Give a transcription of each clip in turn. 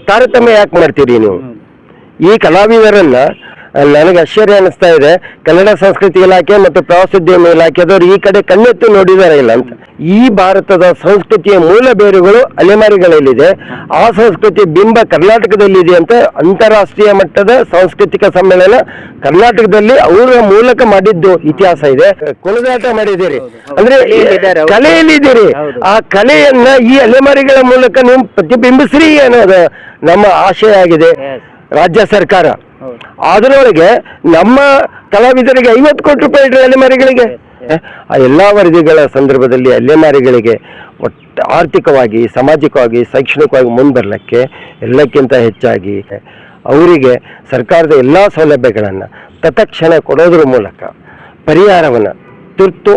ತಾರತಮ್ಯ ಯಾಕೆ ಮಾಡ್ತೀರಿ ನೀವು? ಈ ಕಲಾವಿದರನ್ನ ನನಗೆ ಆಶ್ಚರ್ಯ ಅನಿಸ್ತಾ ಇದೆ, ಕನ್ನಡ ಸಂಸ್ಕೃತಿ ಇಲಾಖೆ ಮತ್ತು ಪ್ರವಾಸೋದ್ಯಮ ಇಲಾಖೆದವರು ಈ ಕಡೆ ಕಣ್ಣೆತ್ತು ನೋಡಿದಾರೆ ಇಲ್ಲ ಅಂತ. ಈ ಭಾರತದ ಸಂಸ್ಕೃತಿಯ ಮೂಲ ಬೇರುಗಳು ಅಲೆಮಾರಿಗಳಲ್ಲಿದೆ. ಆ ಸಂಸ್ಕೃತಿ ಬಿಂಬ ಕರ್ನಾಟಕದಲ್ಲಿದೆ ಅಂತ ಅಂತಾರಾಷ್ಟ್ರೀಯ ಮಟ್ಟದ ಸಾಂಸ್ಕೃತಿಕ ಸಮ್ಮೇಳನ ಕರ್ನಾಟಕದಲ್ಲಿ ಅವರ ಮೂಲಕ ಮಾಡಿದ್ದು ಇತಿಹಾಸ ಇದೆ. ಕುಣಿದಾಟ ಮಾಡಿದ್ದೀರಿ ಅಂದ್ರೆ ಕಲೆಯಲ್ಲಿದ್ದೀರಿ. ಆ ಕಲೆಯನ್ನ ಈ ಅಲೆಮಾರಿಗಳ ಮೂಲಕ ನೀವು ಪ್ರತಿಬಿಂಬಿಸ್ರಿ ಅನ್ನೋದು ನಮ್ಮ ಆಶಯ ಆಗಿದೆ. ರಾಜ್ಯ ಸರ್ಕಾರ ಅದರೊಳಗೆ ನಮ್ಮ ಕಲಾವಿದರಿಗೆ 50 ಕೋಟಿ ರೂಪಾಯಿ ಇಡ್ರಿ ಅಲೆಮಾರಿಗಳಿಗೆ. ಆ ಎಲ್ಲಾ ವರದಿಗಳ ಸಂದರ್ಭದಲ್ಲಿ ಅಲೆಮಾರಿಗಳಿಗೆ ಒಟ್ಟು ಆರ್ಥಿಕವಾಗಿ, ಸಾಮಾಜಿಕವಾಗಿ, ಶೈಕ್ಷಣಿಕವಾಗಿ ಮುಂದೆ ಎಲ್ಲಕ್ಕಿಂತ ಹೆಚ್ಚಾಗಿ ಅವರಿಗೆ ಸರ್ಕಾರದ ಎಲ್ಲ ಸೌಲಭ್ಯಗಳನ್ನು ತತ್ಕ್ಷಣ ಕೊಡೋದ್ರ ಮೂಲಕ ಪರಿಹಾರವನ್ನು ತುರ್ತು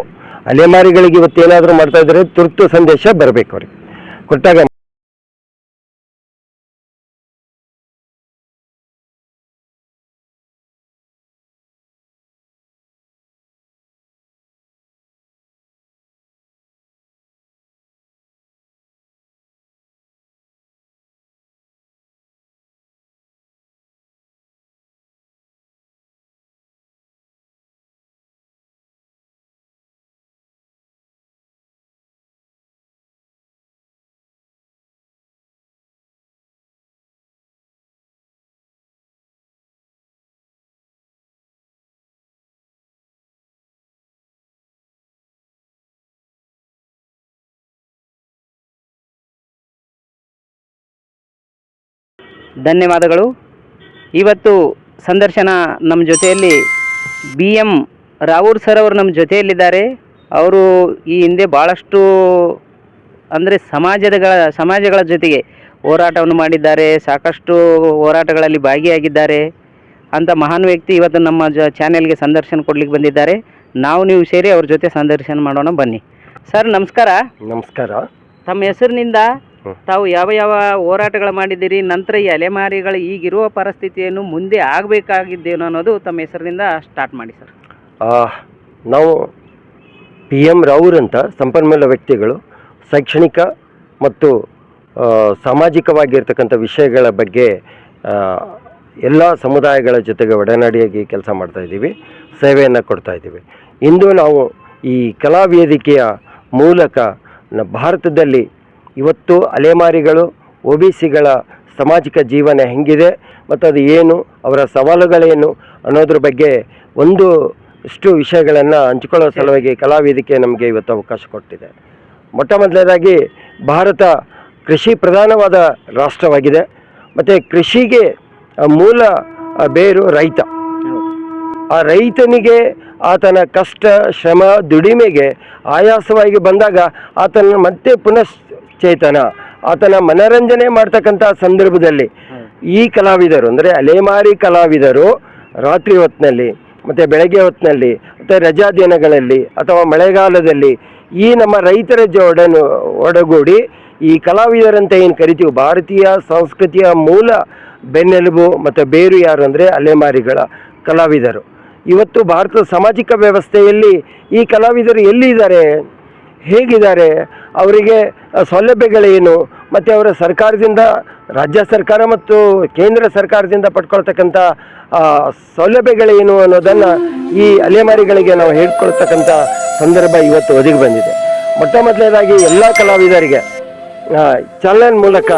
ಅಲೆಮಾರಿಗಳಿಗೆ ಇವತ್ತೇನಾದರೂ ಮಾಡ್ತಾ ಇದ್ರೆ ತುರ್ತು ಸಂದೇಶ ಬರಬೇಕು ಅವ್ರಿಗೆ ಕೊಟ್ಟಾಗ. ಧನ್ಯವಾದಗಳು. ಇವತ್ತು ಸಂದರ್ಶನ ನಮ್ಮ ಜೊತೆಯಲ್ಲಿ BM ರಾವೂರ್ ಸರ್ ಅವರು ನಮ್ಮ ಜೊತೆಯಲ್ಲಿದ್ದಾರೆ. ಅವರು ಈ ಹಿಂದೆ ಭಾಳಷ್ಟು ಅಂದರೆ ಸಮಾಜಗಳ ಜೊತೆಗೆ ಹೋರಾಟವನ್ನು ಮಾಡಿದ್ದಾರೆ, ಸಾಕಷ್ಟು ಹೋರಾಟಗಳಲ್ಲಿ ಭಾಗಿಯಾಗಿದ್ದಾರೆ ಅಂತ ಮಹಾನ್ ವ್ಯಕ್ತಿ ಇವತ್ತು ನಮ್ಮ ಚಾನೆಲ್ಗೆ ಸಂದರ್ಶನ ಕೊಡ್ಲಿಕ್ಕೆ ಬಂದಿದ್ದಾರೆ. ನೀವು ಸೇರಿ ಅವ್ರ ಜೊತೆ ಸಂದರ್ಶನ ಮಾಡೋಣ ಬನ್ನಿ. ಸರ್ ನಮಸ್ಕಾರ. ನಮಸ್ಕಾರ. ತಮ್ಮ ಹೆಸರಿನಿಂದ ತಾವು ಯಾವ ಯಾವ ಹೋರಾಟಗಳು ಮಾಡಿದ್ದೀರಿ, ನಂತರ ಈ ಅಲೆಮಾರಿಗಳು ಈಗಿರುವ ಪರಿಸ್ಥಿತಿಯನ್ನು ಮುಂದೆ ಆಗಬೇಕಾಗಿದ್ದೇನೋ ಅನ್ನೋದು ತಮ್ಮ ಹೆಸರಿನಿಂದ ಸ್ಟಾರ್ಟ್ ಮಾಡಿ ಸರ್. ನಾವು PM ರಾವೂರ್ ಅಂತ ಸಂಪನ್ಮೂಲ ವ್ಯಕ್ತಿಗಳು ಶೈಕ್ಷಣಿಕ ಮತ್ತು ಸಾಮಾಜಿಕವಾಗಿರ್ತಕ್ಕಂಥ ವಿಷಯಗಳ ಬಗ್ಗೆ ಎಲ್ಲ ಸಮುದಾಯಗಳ ಜೊತೆಗೆ ಒಡನಾಡಿಯಾಗಿ ಕೆಲಸ ಮಾಡ್ತಾಯಿದ್ದೀವಿ, ಸೇವೆಯನ್ನು ಕೊಡ್ತಾಯಿದ್ದೀವಿ. ಇಂದು ನಾವು ಈ ಕಲಾ ವೇದಿಕೆಯ ಮೂಲಕ ಭಾರತದಲ್ಲಿ ಇವತ್ತು ಅಲೆಮಾರಿಗಳು OBCಗಳ ಸಾಮಾಜಿಕ ಜೀವನ ಹೆಂಗಿದೆ ಮತ್ತು ಅದು ಏನು, ಅವರ ಸವಾಲುಗಳೇನು ಅನ್ನೋದ್ರ ಬಗ್ಗೆ ಒಂದಷ್ಟು ವಿಷಯಗಳನ್ನು ಹಂಚಿಕೊಳ್ಳೋ ಸಲುವಾಗಿ ಕಲಾ ವೇದಿಕೆ ನಮಗೆ ಇವತ್ತು ಅವಕಾಶ ಕೊಟ್ಟಿದೆ. ಮೊಟ್ಟ ಮೊದಲನೇದಾಗಿ ಭಾರತ ಕೃಷಿ ಪ್ರಧಾನವಾದ ರಾಷ್ಟ್ರವಾಗಿದೆ ಮತ್ತು ಕೃಷಿಗೆ ಮೂಲ ಬೇರು ರೈತ. ಆ ರೈತನಿಗೆ ಆತನ ಕಷ್ಟ, ಶ್ರಮ, ದುಡಿಮೆಗೆ ಆಯಾಸವಾಗಿ ಬಂದಾಗ ಆತನ ಮತ್ತೆ ಪುನಶ್ಚೇತನ, ಆತನ ಮನರಂಜನೆ ಮಾಡ್ತಕ್ಕಂಥ ಸಂದರ್ಭದಲ್ಲಿ ಈ ಕಲಾವಿದರು ಅಂದರೆ ಅಲೆಮಾರಿ ಕಲಾವಿದರು ರಾತ್ರಿ ಹೊತ್ತಿನಲ್ಲಿ ಮತ್ತು ಬೆಳಗ್ಗೆ ಹೊತ್ತಿನಲ್ಲಿ ಮತ್ತು ರಜಾ ದಿನಗಳಲ್ಲಿ ಅಥವಾ ಮಳೆಗಾಲದಲ್ಲಿ ಈ ನಮ್ಮ ರೈತರ ಒಡಗೂಡಿ ಈ ಕಲಾವಿದರಂತ ಏನು ಕರಿತೀವಿ, ಭಾರತೀಯ ಸಂಸ್ಕೃತಿಯ ಮೂಲ ಬೆನ್ನೆಲುಬು ಮತ್ತು ಬೇರು ಯಾರು ಅಂದರೆ ಅಲೆಮಾರಿಗಳ ಕಲಾವಿದರು. ಇವತ್ತು ಭಾರತದ ಸಾಮಾಜಿಕ ವ್ಯವಸ್ಥೆಯಲ್ಲಿ ಈ ಕಲಾವಿದರು ಎಲ್ಲಿದ್ದಾರೆ, ಹೇಗಿದ್ದಾರೆ, ಅವರಿಗೆ ಸೌಲಭ್ಯಗಳೇನು ಮತ್ತು ಅವರ ಸರ್ಕಾರದಿಂದ, ರಾಜ್ಯ ಸರ್ಕಾರ ಮತ್ತು ಕೇಂದ್ರ ಸರ್ಕಾರದಿಂದ ಪಡ್ಕೊಳ್ತಕ್ಕಂಥ ಸೌಲಭ್ಯಗಳೇನು ಅನ್ನೋದನ್ನು ಈ ಅಲೆಮಾರಿಗಳಿಗೆ ನಾವು ಹೇಳ್ಕೊಳ್ತಕ್ಕಂಥ ಸಂದರ್ಭ ಇವತ್ತು ಒದಗಿ ಬಂದಿದೆ. ಮೊಟ್ಟ ಮೊದಲನೇದಾಗಿ ಎಲ್ಲ ಕಲಾವಿದರಿಗೆ ಚಾನಲ್ ಮೂಲಕ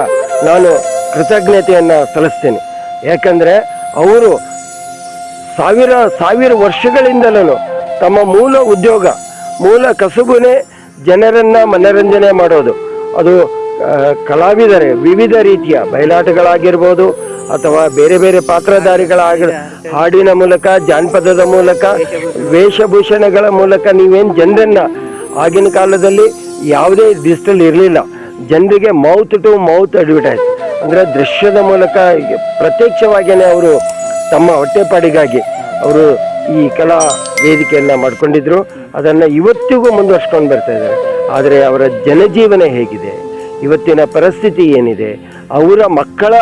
ನಾನು ಕೃತಜ್ಞತೆಯನ್ನು ಸಲ್ಲಿಸ್ತೇನೆ. ಯಾಕಂದರೆ ಅವರು ಸಾವಿರ ವರ್ಷಗಳಿಂದಲೂ ತಮ್ಮ ಮೂಲ ಉದ್ಯೋಗ, ಮೂಲ ಕಸುಬುನೇ ಜನರನ್ನು ಮನರಂಜನೆ ಮಾಡೋದು. ಅದು ಕಲಾವಿದರೆ ವಿವಿಧ ರೀತಿಯ ಬಯಲಾಟಗಳಾಗಿರ್ಬೋದು ಅಥವಾ ಬೇರೆ ಬೇರೆ ಹಾಡಿನ ಮೂಲಕ, ಜಾನಪದದ ಮೂಲಕ, ವೇಷಭೂಷಣಗಳ ಮೂಲಕ ನೀವೇನು ಜನರನ್ನು, ಆಗಿನ ಕಾಲದಲ್ಲಿ ಯಾವುದೇ ಡಿಜಿಟಲ್ ಇರಲಿಲ್ಲ, ಜನರಿಗೆ ಮೌತ್ ಟು ಮೌತ್ ಅಡ್ವರ್ಟೈಸ್ ಅಂದರೆ ದೃಶ್ಯದ ಮೂಲಕ ಪ್ರತ್ಯಕ್ಷವಾಗಿಯೇ ಅವರು ತಮ್ಮ ಹೊಟ್ಟೆಪಾಡಿಗಾಗಿ ಅವರು ಈ ಕಲಾ ವೇದಿಕೆಯನ್ನು ಮಾಡಿಕೊಂಡಿದ್ರು. ಅದನ್ನು ಇವತ್ತಿಗೂ ಮುಂದುವರ್ಸ್ಕೊಂಡು ಬರ್ತಾ ಇದ್ದಾರೆ. ಆದರೆ ಅವರ ಜನಜೀವನ ಹೇಗಿದೆ, ಇವತ್ತಿನ ಪರಿಸ್ಥಿತಿ ಏನಿದೆ, ಅವರ ಮಕ್ಕಳ,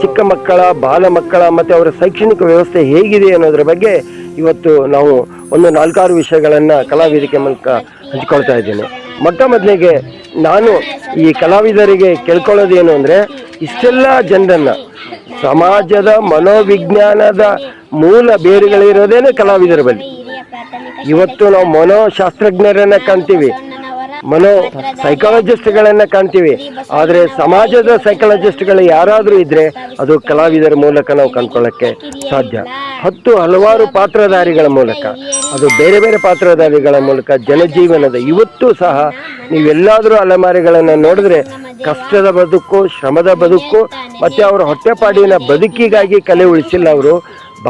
ಚಿಕ್ಕ ಮಕ್ಕಳ, ಬಾಲ ಮಕ್ಕಳ ಮತ್ತು ಅವರ ಶೈಕ್ಷಣಿಕ ವ್ಯವಸ್ಥೆ ಹೇಗಿದೆ ಅನ್ನೋದ್ರ ಬಗ್ಗೆ ಇವತ್ತು ನಾವು ಒಂದು 4-6 ವಿಷಯಗಳನ್ನು ಕಲಾ ವೇದಿಕೆ ಮೂಲಕ ಹಂಚಿಕೊಳ್ತಾ ಇದ್ದೇನೆ. ಮೊಟ್ಟ ಮೊದಲಿಗೆ ನಾನು ಈ ಕಲಾವಿದರಿಗೆ ಕೇಳ್ಕೊಳ್ಳೋದೇನು ಅಂದರೆ, ಇಷ್ಟೆಲ್ಲ ಜನರನ್ನು ಸಮಾಜದ ಮನೋವಿಜ್ಞಾನದ ಮೂಲ ಬೇರುಗಳಿರೋದೇನೆ ಕಲಾವಿದರ ಬಳಿ. ಇವತ್ತು ನಾವು ಮನೋಶಾಸ್ತ್ರಜ್ಞರನ್ನ ಕಾಣ್ತೀವಿ, ಮನೋ ಸೈಕಾಲಜಿಸ್ಟ್ಗಳನ್ನ ಕಾಣ್ತೀವಿ, ಆದರೆ ಸಮಾಜದ ಸೈಕಾಲಜಿಸ್ಟ್ಗಳು ಯಾರಾದರೂ ಇದ್ರೆ ಅದು ಕಲಾವಿದರ ಮೂಲಕ ನಾವು ಕಂಡ್ಕೊಳ್ಳೋಕ್ಕೆ ಸಾಧ್ಯ. ಹಲವಾರು ಪಾತ್ರಧಾರಿಗಳ ಮೂಲಕ, ಅದು ಬೇರೆ ಬೇರೆ ಪಾತ್ರಧಾರಿಗಳ ಮೂಲಕ ಜನಜೀವನದ ಇವತ್ತು ಸಹ ನೀವೆಲ್ಲಾದರೂ ಅಲೆಮಾರಿಗಳನ್ನು ನೋಡಿದ್ರೆ ಕಷ್ಟದ ಬದುಕು, ಶ್ರಮದ ಬದುಕು, ಮತ್ತು ಅವರ ಹೊಟ್ಟೆಪಾಡಿನ ಬದುಕಿಗಾಗಿ ಕಲೆ ಉಳಿಸಿಲ್ಲ ಅವರು.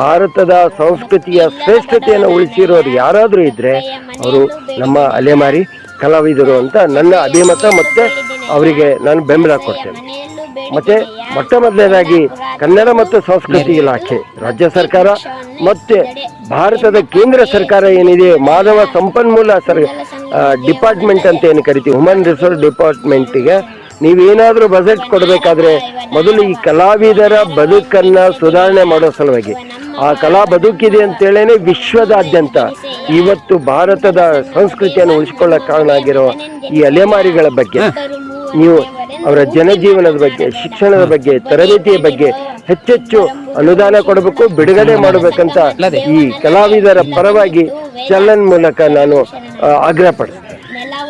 ಭಾರತದ ಸಂಸ್ಕೃತಿಯ ಶ್ರೇಷ್ಠತೆಯನ್ನು ಉಳಿಸಿರೋರು ಯಾರಾದರೂ ಇದ್ದರೆ ಅವರು ನಮ್ಮ ಅಲೆಮಾರಿ ಕಲಾವಿದರು ಅಂತ ನನ್ನ ಅಭಿಮತ, ಮತ್ತು ಅವರಿಗೆ ನಾನು ಬೆಂಬಲ ಕೊಡ್ತೇನೆ. ಮತ್ತು ಮೊಟ್ಟ ಮೊದಲನೇದಾಗಿ ಕನ್ನಡ ಮತ್ತು ಸಂಸ್ಕೃತಿ ಇಲಾಖೆ, ರಾಜ್ಯ ಸರ್ಕಾರ ಮತ್ತು ಭಾರತದ ಕೇಂದ್ರ ಸರ್ಕಾರ ಏನಿದೆ, ಮಾನವ ಸಂಪನ್ಮೂಲ ಡಿಪಾರ್ಟ್ಮೆಂಟ್ ಅಂತ ಏನು ಕರಿತೀವಿ, ಹ್ಯೂಮನ್ ರಿಸೋರ್ಸ್ ಡಿಪಾರ್ಟ್ಮೆಂಟಿಗೆ ನೀವೇನಾದರೂ ಬಜೆಟ್ ಕೊಡಬೇಕಾದ್ರೆ ಮೊದಲು ಈ ಕಲಾವಿದರ ಬದುಕನ್ನು ಸುಧಾರಣೆ ಮಾಡೋ ಸಲುವಾಗಿ, ಆ ಕಲಾ ಬದುಕಿದೆ ಅಂತೇಳೇ ವಿಶ್ವದಾದ್ಯಂತ ಇವತ್ತು ಭಾರತದ ಸಂಸ್ಕೃತಿಯನ್ನು ಉಳಿಸ್ಕೊಳ್ಳೋಕೆ ಕಾರಣ ಆಗಿರೋ ಈ ಅಲೆಮಾರಿಗಳ ಬಗ್ಗೆ ನೀವು ಅವರ ಜನಜೀವನದ ಬಗ್ಗೆ, ಶಿಕ್ಷಣದ ಬಗ್ಗೆ, ತರಬೇತಿಯ ಬಗ್ಗೆ ಹೆಚ್ಚೆಚ್ಚು ಅನುದಾನ ಕೊಡಬೇಕು, ಬಿಡುಗಡೆ ಮಾಡಬೇಕಂತ ಈ ಕಲಾವಿದರ ಪರವಾಗಿ ಚಲನ್ ಮೂಲಕ ನಾನು ಆಗ್ರಹಪಡಿಸ್ತೇನೆ.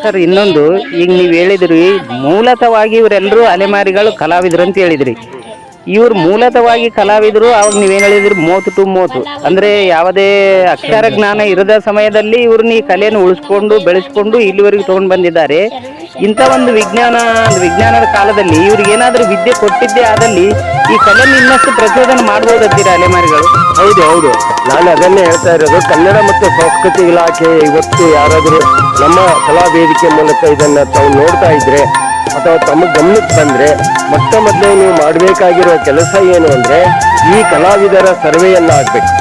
ಸರ್, ಇನ್ನೊಂದು, ಈಗ ನೀವು ಹೇಳಿದ್ರಿ ಮೂಲತಃವಾಗಿ ಇವರೆಲ್ಲರೂ ಅಲೆಮಾರಿಗಳು ಕಲಾವಿದರು ಅಂತ ಹೇಳಿದ್ರಿ. ಇವ್ರು ಮೂಲತಃವಾಗಿ ಕಲಾವಿದರು. ಅವಾಗ ನೀವೇನು ಹೇಳಿದ್ರಿ, 30 to 30 ಅಂದರೆ ಯಾವುದೇ ಅಕ್ಷರ ಜ್ಞಾನ ಇರದ ಸಮಯದಲ್ಲಿ ಇವ್ರನ್ನ ಈ ಕಲೆಯನ್ನು ಉಳಿಸ್ಕೊಂಡು ಬೆಳೆಸ್ಕೊಂಡು ಇಲ್ಲಿವರೆಗೆ ತೊಗೊಂಡು ಬಂದಿದ್ದಾರೆ. ಇಂಥ ಒಂದು ವಿಜ್ಞಾನದ ಕಾಲದಲ್ಲಿ ಇವ್ರಿಗೆ ಏನಾದರೂ ವಿದ್ಯೆ ಕೊಟ್ಟಿದ್ದೇ ಆದಲ್ಲಿ ಈ ಕಲೆಯನ್ನು ಇನ್ನಷ್ಟು ಪ್ರಚೋದನೆ ಮಾಡ್ಬೋದಂತೀರಾ ಅಲೆಮಾರಿಗಳು? ಹೌದು, ನಾನು ಅದನ್ನೇ ಹೇಳ್ತಾ ಇರೋದು. ಕನ್ನಡ ಮತ್ತು ಸಂಸ್ಕೃತಿ ಇಲಾಖೆ ಇವತ್ತು ಯಾರಾದರೂ ನಮ್ಮ ಕಲಾ ವೇದಿಕೆ ಮೂಲಕ ಇದನ್ನು ತಾವು ನೋಡ್ತಾ ಇದ್ರೆ ಅಥವಾ ತಮ್ಮ ಗಮನಕ್ಕೆ ಬಂದರೆ, ಮೊಟ್ಟ ಮೊದಲೇ ನೀವು ಮಾಡಬೇಕಾಗಿರೋ ಕೆಲಸ ಏನು ಅಂದರೆ, ಈ ಕಲಾವಿದರ ಸರ್ವೆಯನ್ನು ಆಗಬೇಕು.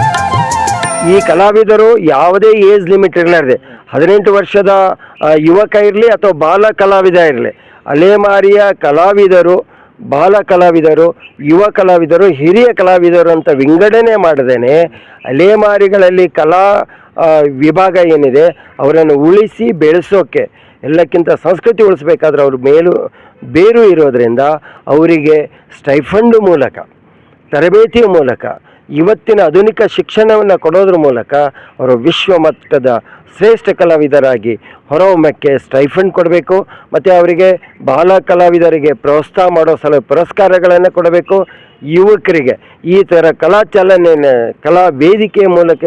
ಈ ಕಲಾವಿದರು ಯಾವುದೇ ಏಜ್ ಲಿಮಿಟ್ ಇರಲಾರ್ದೆ, 18 ವರ್ಷದ ಯುವಕ ಇರಲಿ ಅಥವಾ ಬಾಲ ಕಲಾವಿದ ಇರಲಿ, ಅಲೆಮಾರಿಯ ಕಲಾವಿದರು, ಬಾಲ ಕಲಾವಿದರು, ಯುವ ಕಲಾವಿದರು, ಹಿರಿಯ ಕಲಾವಿದರು ಅಂತ ವಿಂಗಡಣೆ ಮಾಡದೇನೆ ಅಲೆಮಾರಿಗಳಲ್ಲಿ ಕಲಾ ವಿಭಾಗ ಏನಿದೆ ಅವರನ್ನು ಉಳಿಸಿ ಬೆಳೆಸೋಕ್ಕೆ, ಎಲ್ಲಕ್ಕಿಂತ ಸಂಸ್ಕೃತಿ ಉಳಿಸ್ಬೇಕಾದ್ರೆ ಅವರು ಬೇರು ಇರೋದರಿಂದ ಅವರಿಗೆ ಸ್ಟೈಫಂಡ್ ಮೂಲಕ, ತರಬೇತಿಯ ಮೂಲಕ, ಇವತ್ತಿನ ಆಧುನಿಕ ಶಿಕ್ಷಣವನ್ನು ಕೊಡೋದ್ರ ಮೂಲಕ ಅವರು ವಿಶ್ವ ಮಟ್ಟದ ಶ್ರೇಷ್ಠ ಕಲಾವಿದರಾಗಿ ಹೊರಹೊಮ್ಮಕ್ಕೆ ಸ್ಟೈಫಂಡ್ ಕೊಡಬೇಕು. ಮತ್ತು ಅವರಿಗೆ ಬಾಲ ಕಲಾವಿದರಿಗೆ ಪ್ರೋತ್ಸಾಹ ಮಾಡೋ ಪುರಸ್ಕಾರಗಳನ್ನು ಕೊಡಬೇಕು. ಯುವಕರಿಗೆ ಈ ಥರ ಕಲಾ ವೇದಿಕೆಯ ಮೂಲಕ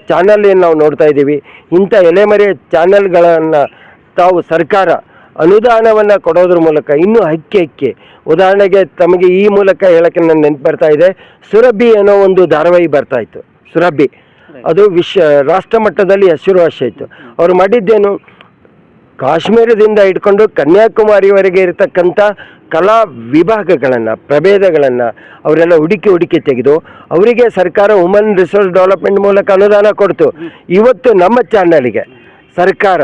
ಚಾನಲ್ ಏನು ನಾವು ನೋಡ್ತಾ ಇದ್ದೀವಿ, ಇಂಥ ಎಲೆಮರೆ ಚಾನಲ್ಗಳನ್ನು ತಾವು ಸರ್ಕಾರ ಅನುದಾನವನ್ನು ಕೊಡೋದ್ರ ಮೂಲಕ ಇನ್ನೂ ಹಕ್ಕಿ ಉದಾಹರಣೆಗೆ ತಮಗೆ ಈ ಮೂಲಕ ಹೇಳೋಕ್ಕೆ ನನ್ನ ನೆನಪು ಬರ್ತಾ ಇದೆ, ಸುರಭಿ ಅನ್ನೋ ಒಂದು ಧಾರಾವಾಹಿ ಬರ್ತಾಯಿತ್ತು. ಸುರಭಿ ಅದು ರಾಷ್ಟ್ರ ಮಟ್ಟದಲ್ಲಿ ಹೆಸರುವಾಸಿ ಆಯಿತು. ಅವರು ಮಾಡಿದ್ದೇನು, ಕಾಶ್ಮೀರದಿಂದ ಇಟ್ಕೊಂಡು ಕನ್ಯಾಕುಮಾರಿವರೆಗೆ ಇರತಕ್ಕಂಥ ಕಲಾ ವಿಭಾಗಗಳನ್ನು, ಪ್ರಭೇದಗಳನ್ನು ಅವರೆಲ್ಲ ಹುಡುಕಿ ತೆಗೆದು ಅವರಿಗೆ ಸರ್ಕಾರ ಹ್ಯೂಮನ್ ರಿಸೋರ್ಸ್ ಡೆವಲಪ್ಮೆಂಟ್ ಮೂಲಕ ಅನುದಾನ ಕೊಡ್ತು. ಇವತ್ತು ನಮ್ಮ ಚಾನಲ್ಗೆ ಸರ್ಕಾರ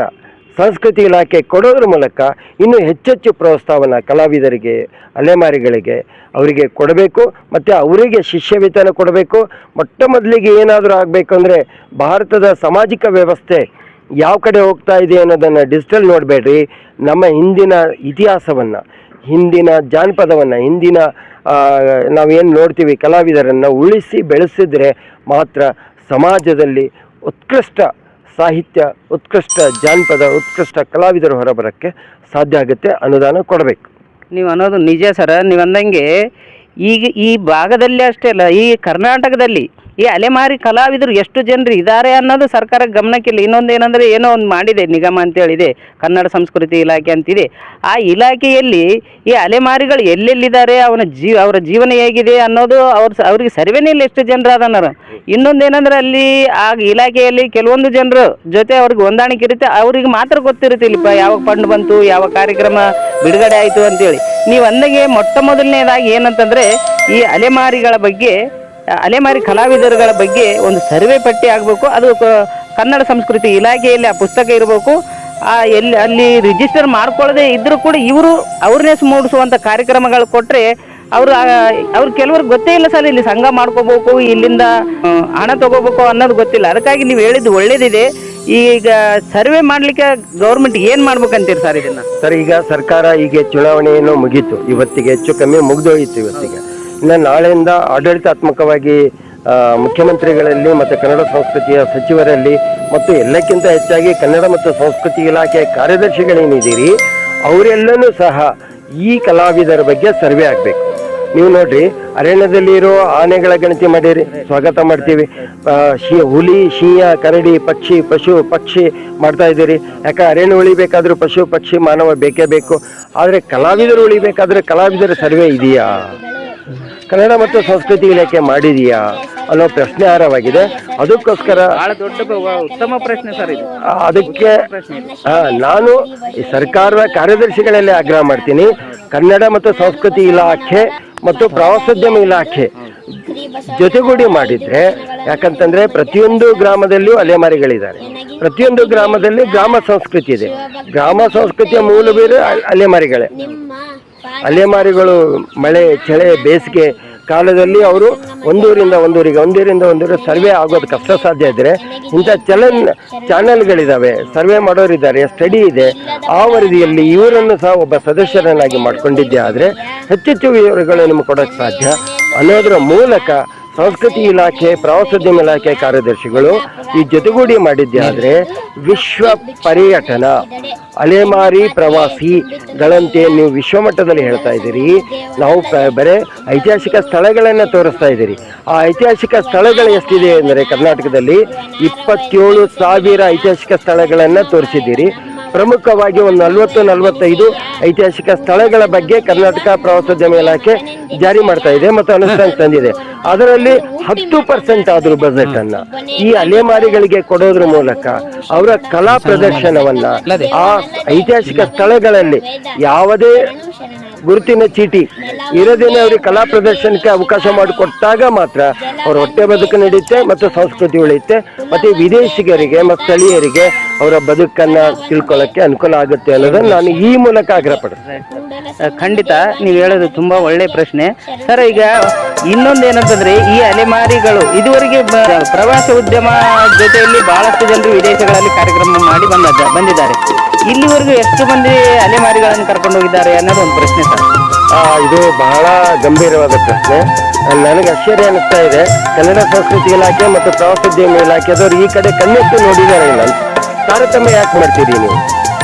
ಸಂಸ್ಕೃತಿ ಇಲಾಖೆ ಕೊಡೋದ್ರ ಮೂಲಕ ಇನ್ನೂ ಹೆಚ್ಚೆಚ್ಚು ಪ್ರೋತ್ಸಾಹವನ್ನು ಕಲಾವಿದರಿಗೆ, ಅಲೆಮಾರಿಗಳಿಗೆ ಅವರಿಗೆ ಕೊಡಬೇಕು. ಮತ್ತು ಅವರಿಗೆ ಶಿಷ್ಯ ವೇತನ ಕೊಡಬೇಕು. ಮೊಟ್ಟ ಮೊದಲಿಗೆ ಏನಾದರೂ ಆಗಬೇಕು ಅಂದರೆ, ಭಾರತದ ಸಾಮಾಜಿಕ ವ್ಯವಸ್ಥೆ ಯಾವ ಕಡೆ ಹೋಗ್ತಾ ಇದೆ ಅನ್ನೋದನ್ನು ಡಿಜಿಟಲ್ ನೋಡಬೇಡ್ರಿ, ನಮ್ಮ ಹಿಂದಿನ ಇತಿಹಾಸವನ್ನು, ಹಿಂದಿನ ಜಾನಪದವನ್ನು, ಹಿಂದಿನ ನಾವೇನು ನೋಡ್ತೀವಿ ಕಲಾವಿದರನ್ನು ಉಳಿಸಿ ಬೆಳೆಸಿದ್ರೆ ಮಾತ್ರ ಸಮಾಜದಲ್ಲಿ ಉತ್ಕೃಷ್ಟ ಸಾಹಿತ್ಯ, ಉತ್ಕೃಷ್ಟ ಜಾನಪದ, ಉತ್ಕೃಷ್ಟ ಕಲಾವಿದರು ಹೊರಬರೋಕ್ಕೆ ಸಾಧ್ಯ ಆಗುತ್ತೆ. ಅನುದಾನ ಕೊಡಬೇಕು. ನೀವು ಅನ್ನೋದು ನಿಜ ಸರ. ನೀವು ಅಂದಂಗೆ ಈಗ ಈ ಭಾಗದಲ್ಲಿ ಅಷ್ಟೇ ಅಲ್ಲ, ಈ ಕರ್ನಾಟಕದಲ್ಲಿ ಈ ಅಲೆಮಾರಿ ಕಲಾವಿದರು ಎಷ್ಟು ಜನರು ಇದ್ದಾರೆ ಅನ್ನೋದು ಸರ್ಕಾರ ಗಮನಕ್ಕಿಲ್ಲ. ಇನ್ನೊಂದು ಏನಂದರೆ, ಏನೋ ಒಂದು ಮಾಡಿದೆ ನಿಗಮ ಅಂತೇಳಿದೆ, ಕನ್ನಡ ಸಂಸ್ಕೃತಿ ಇಲಾಖೆ ಅಂತಿದೆ. ಆ ಇಲಾಖೆಯಲ್ಲಿ ಈ ಅಲೆಮಾರಿಗಳು ಎಲ್ಲೆಲ್ಲಿದ್ದಾರೆ, ಅವರ ಜೀವನ ಹೇಗಿದೆ ಅನ್ನೋದು ಅವ್ರಿಗೆ ಸರ್ವೇನೇ ಇಲ್ಲ, ಎಷ್ಟು ಜನರು ಅದన్నారు. ಇನ್ನೊಂದು ಏನಂದರೆ, ಅಲ್ಲಿ ಆ ಇಲಾಖೆಯಲ್ಲಿ ಕೆಲವೊಂದು ಜನರು ಜೊತೆ ಅವ್ರಿಗೆ ಹೊಂದಾಣಿಕೆ ಇರುತ್ತೆ, ಅವ್ರಿಗೆ ಮಾತ್ರ ಗೊತ್ತಿರುತ್ತೆ ಇಲ್ಲಪ್ಪ ಯಾವಾಗ ಫಂಡ್ ಬಂತು, ಯಾವ ಕಾರ್ಯಕ್ರಮ ಬಿಡುಗಡೆ ಆಯಿತು ಅಂತೇಳಿ. ನೀವು ಅಂದಾಗೆ ಮೊಟ್ಟ ಮೊದಲನೇದಾಗಿ ಏನಂತಂದರೆ, ಈ ಅಲೆಮಾರಿ ಕಲಾವಿದರುಗಳ ಬಗ್ಗೆ ಒಂದು ಸರ್ವೆ ಪಟ್ಟಿ ಆಗಬೇಕು. ಅದು ಕನ್ನಡ ಸಂಸ್ಕೃತಿ ಇಲಾಖೆಯಲ್ಲಿ ಆ ಪುಸ್ತಕ ಇರಬೇಕು. ಅಲ್ಲಿ ರಿಜಿಸ್ಟರ್ ಮಾಡ್ಕೊಳ್ಳದೆ ಇದ್ದರೂ ಕೂಡ ಇವರು ಅವೇರ್ನೆಸ್ ಮೂಡಿಸುವಂಥ ಕಾರ್ಯಕ್ರಮಗಳು ಕೊಟ್ಟರೆ ಅವ್ರು ಕೆಲವ್ರಿಗೆ ಗೊತ್ತೇ ಇಲ್ಲ ಸರ್, ಇಲ್ಲಿ ಸಂಘ ಮಾಡ್ಕೋಬೇಕು, ಇಲ್ಲಿಂದ ಹಣ ತಗೋಬೇಕು ಅನ್ನೋದು ಗೊತ್ತಿಲ್ಲ. ಅದಕ್ಕಾಗಿ ನೀವು ಹೇಳಿದ್ದು ಒಳ್ಳೇದಿದೆ. ಈಗ ಸರ್ವೆ ಮಾಡ್ಲಿಕ್ಕೆ ಗೌರ್ಮೆಂಟ್ ಏನ್ ಮಾಡ್ಬೇಕಂತೀರಿ ಸರ್ ಇದನ್ನ? ಸರ್, ಈಗ ಸರ್ಕಾರ ಈಗ ಚುನಾವಣೆಯನ್ನು ಮುಗೀತು, ಇವತ್ತಿಗೆ ಹೆಚ್ಚು ಕಮ್ಮಿ ಮುಗಿದೋಯಿತು ಇವತ್ತಿಗೆ. ಇನ್ನು ನಾಳೆಯಿಂದ ಆಡಳಿತಾತ್ಮಕವಾಗಿ ಮುಖ್ಯಮಂತ್ರಿಗಳಲ್ಲಿ ಮತ್ತು ಕನ್ನಡ ಸಂಸ್ಕೃತಿಯ ಸಚಿವರಲ್ಲಿ ಮತ್ತು ಎಲ್ಲಕ್ಕಿಂತ ಹೆಚ್ಚಾಗಿ ಕನ್ನಡ ಮತ್ತು ಸಂಸ್ಕೃತಿ ಇಲಾಖೆಯ ಕಾರ್ಯದರ್ಶಿಗಳೇನಿದ್ದೀರಿ ಅವರೆಲ್ಲನೂ ಸಹ ಈ ಕಲಾವಿದರ ಬಗ್ಗೆ ಸರ್ವೆ ಆಗಬೇಕು. ನೀವು ನೋಡ್ರಿ, ಅರಣ್ಯದಲ್ಲಿ ಇರೋ ಆನೆಗಳ ಗಣತಿ ಮಾಡಿರಿ, ಸ್ವಾಗತ ಮಾಡ್ತೀವಿ. ಹುಲಿ, ಸಿಂಹ, ಕರಡಿ, ಪಶು ಪಕ್ಷಿ ಮಾಡ್ತಾ ಇದ್ದೀರಿ. ಯಾಕೆ ಅರಣ್ಯ ಉಳಿಬೇಕಾದ್ರೂ ಪಶು ಪಕ್ಷಿ ಮಾನವ ಬೇಕೇ ಬೇಕು. ಆದರೆ ಕಲಾವಿದರು ಉಳಿಬೇಕಾದ್ರೆ ಕಲಾವಿದರ ಸರ್ವೆ ಇದೆಯಾ, ಕನ್ನಡ ಮತ್ತು ಸಂಸ್ಕೃತಿ ಇಲಾಖೆ ಮಾಡಿದೆಯಾ ಅನ್ನೋ ಪ್ರಶ್ನೆಹಾರವಾಗಿದೆ. ಅದಕ್ಕೋಸ್ಕರ ಬಹಳ ದೊಡ್ಡ ಉತ್ತಮ ಪ್ರಶ್ನೆ ಸರ್ ಇದು. ಅದಕ್ಕೆ ನಾನು ಈ ಸರ್ಕಾರದ ಕಾರ್ಯದರ್ಶಿಗಳಲ್ಲಿ ಆಗ್ರಹ ಮಾಡ್ತೀನಿ, ಕನ್ನಡ ಮತ್ತು ಸಂಸ್ಕೃತಿ ಇಲಾಖೆ ಮತ್ತು ಪ್ರವಾಸೋದ್ಯಮ ಇಲಾಖೆ ಜೊತೆಗೂಡಿ ಮಾಡಿದ್ರೆ, ಯಾಕಂತಂದ್ರೆ ಪ್ರತಿಯೊಂದು ಗ್ರಾಮದಲ್ಲಿಯೂ ಅಲೆಮಾರಿಗಳಿದ್ದಾರೆ, ಪ್ರತಿಯೊಂದು ಗ್ರಾಮದಲ್ಲಿ ಗ್ರಾಮ ಸಂಸ್ಕೃತಿ ಇದೆ. ಗ್ರಾಮ ಸಂಸ್ಕೃತಿಯ ಮೂಲ ಬೇರೆ ಅಲೆಮಾರಿಗಳೇ. ಅಲೆಮಾರಿಗಳು ಮಳೆ, ಚಳಿ, ಬೇಸಿಗೆ ಕಾಲದಲ್ಲಿ ಅವರು ಒಂದೂರಿಂದ ಒಂದೂರಿಗೆ ಸರ್ವೆ ಆಗೋದು ಕಷ್ಟ ಸಾಧ್ಯ ಇದ್ದರೆ ಇಂಥ ಚಾನಲ್ಗಳಿದ್ದಾವೆ, ಸರ್ವೆ ಮಾಡೋರಿದ್ದಾರೆ, ಸ್ಟಡಿ ಇದೆ. ಆ ವರದಿಯಲ್ಲಿ ಇವರನ್ನು ಸಹ ಒಬ್ಬ ಸದಸ್ಯರನ್ನಾಗಿ ಮಾಡಿಕೊಂಡಿದ್ದೆ ಆದರೆ ಹೆಚ್ಚೆಚ್ಚು ವಿವರಗಳು ನಿಮಗೆ ಕೊಡೋಕ್ಕೆ ಸಾಧ್ಯ ಅನ್ನೋದರ ಮೂಲಕ ಸಂಸ್ಕೃತಿ ಇಲಾಖೆ, ಪ್ರವಾಸೋದ್ಯಮ ಇಲಾಖೆ ಕಾರ್ಯದರ್ಶಿಗಳು ಈ ಜೊತೆಗೂಡಿ ಮಾಡಿದ್ದೆ ಆದರೆ ವಿಶ್ವ ಪರ್ಯಟನ, ಅಲೆಮಾರಿ ಪ್ರವಾಸಿಗಳಂತೆ ನೀವು ವಿಶ್ವಮಟ್ಟದಲ್ಲಿ ಹೇಳ್ತಾ ಇದ್ದೀರಿ. ನಾವು ಬರೀ ಐತಿಹಾಸಿಕ ಸ್ಥಳಗಳನ್ನು ತೋರಿಸ್ತಾ ಇದ್ದೀರಿ. ಆ ಐತಿಹಾಸಿಕ ಸ್ಥಳಗಳು ಎಷ್ಟಿದೆ ಅಂದರೆ ಕರ್ನಾಟಕದಲ್ಲಿ 27,000 ಐತಿಹಾಸಿಕ ಸ್ಥಳಗಳನ್ನು ತೋರಿಸಿದ್ದೀರಿ. ಪ್ರಮುಖವಾಗಿ ಒಂದು 40-45 ಐತಿಹಾಸಿಕ ಸ್ಥಳಗಳ ಬಗ್ಗೆ ಕರ್ನಾಟಕ ಪ್ರವಾಸೋದ್ಯಮ ಇಲಾಖೆ ಜಾರಿ ಮಾಡ್ತಾ ಇದೆ ಮತ್ತು ಅನುಷ್ಠಾನ ತಂದಿದೆ. ಅದರಲ್ಲಿ 10% ಆದರೂ ಬಜೆಟ್ ಅನ್ನ ಈ ಅಲೆಮಾರಿಗಳಿಗೆ ಕೊಡೋದ್ರ ಮೂಲಕ ಅವರ ಕಲಾ ಪ್ರದರ್ಶನವನ್ನ ಆ ಐತಿಹಾಸಿಕ ಸ್ಥಳಗಳಲ್ಲಿ ಯಾವುದೇ ಗುರುತಿನ ಚೀಟಿ ಇರದೇನೆ ಅವರಿಗೆ ಕಲಾ ಪ್ರದರ್ಶನಕ್ಕೆ ಅವಕಾಶ ಮಾಡಿಕೊಟ್ಟಾಗ ಮಾತ್ರ ಅವ್ರ ಹೊಟ್ಟೆ ಬದುಕು ನಡೆಯುತ್ತೆ ಮತ್ತು ಸಂಸ್ಕೃತಿ ಉಳಿಯುತ್ತೆ ಮತ್ತು ವಿದೇಶಿಗರಿಗೆ ಮತ್ತು ಸ್ಥಳೀಯರಿಗೆ ಅವರ ಬದುಕನ್ನು ತಿಳ್ಕೊಳ್ಳೋಕ್ಕೆ ಅನುಕೂಲ ಆಗುತ್ತೆ ಅನ್ನೋದನ್ನು ನಾನು ಈ ಮೂಲಕ ಆಗ್ರಹಪಡ್ತೇನೆ. ಖಂಡಿತ ನೀವು ಹೇಳೋದು ತುಂಬಾ ಒಳ್ಳೆ ಪ್ರಶ್ನೆ ಸರ್. ಈಗ ಇನ್ನೊಂದೇನಂತಂದ್ರೆ ಈ ಅಲೆಮಾರಿಗಳು ಇದುವರೆಗೆ ಪ್ರವಾಸ ಉದ್ಯಮ ಜೊತೆಯಲ್ಲಿ ಬಹಳಷ್ಟು ಜನರು ವಿದೇಶಗಳಲ್ಲಿ ಕಾರ್ಯಕ್ರಮ ಮಾಡಿ ಬಂದಿದ್ದಾರೆ. ಇಲ್ಲಿವರೆಗೂ ಎಷ್ಟು ಮಂದಿ ಅಲೆಮಾರಿಗಳನ್ನು ಕರ್ಕೊಂಡು ಹೋಗಿದ್ದಾರೆ ಅನ್ನೋದು ಒಂದು ಪ್ರಶ್ನೆ ಸರ್. ಇದು ಬಹಳ ಗಂಭೀರವಾದ ಪ್ರಶ್ನೆ. ನನಗೆ ಆಶ್ಚರ್ಯ ಅನಿಸ್ತಾ ಇದೆ, ಕನ್ನಡ ಸಂಸ್ಕೃತಿ ಇಲಾಖೆ ಮತ್ತು ಪ್ರವಾಸೋದ್ಯಮ ಇಲಾಖೆದವರು ಈ ಕಡೆ ಕಣ್ಣೆತ್ತಿ ನೋಡಿದ್ದಾರೆ ಇಲ್ಲ ಅಂತ. ತಾರತಮ್ಯ ಯಾಕೆ ಮಾಡ್ತೀರಿ ನೀವು?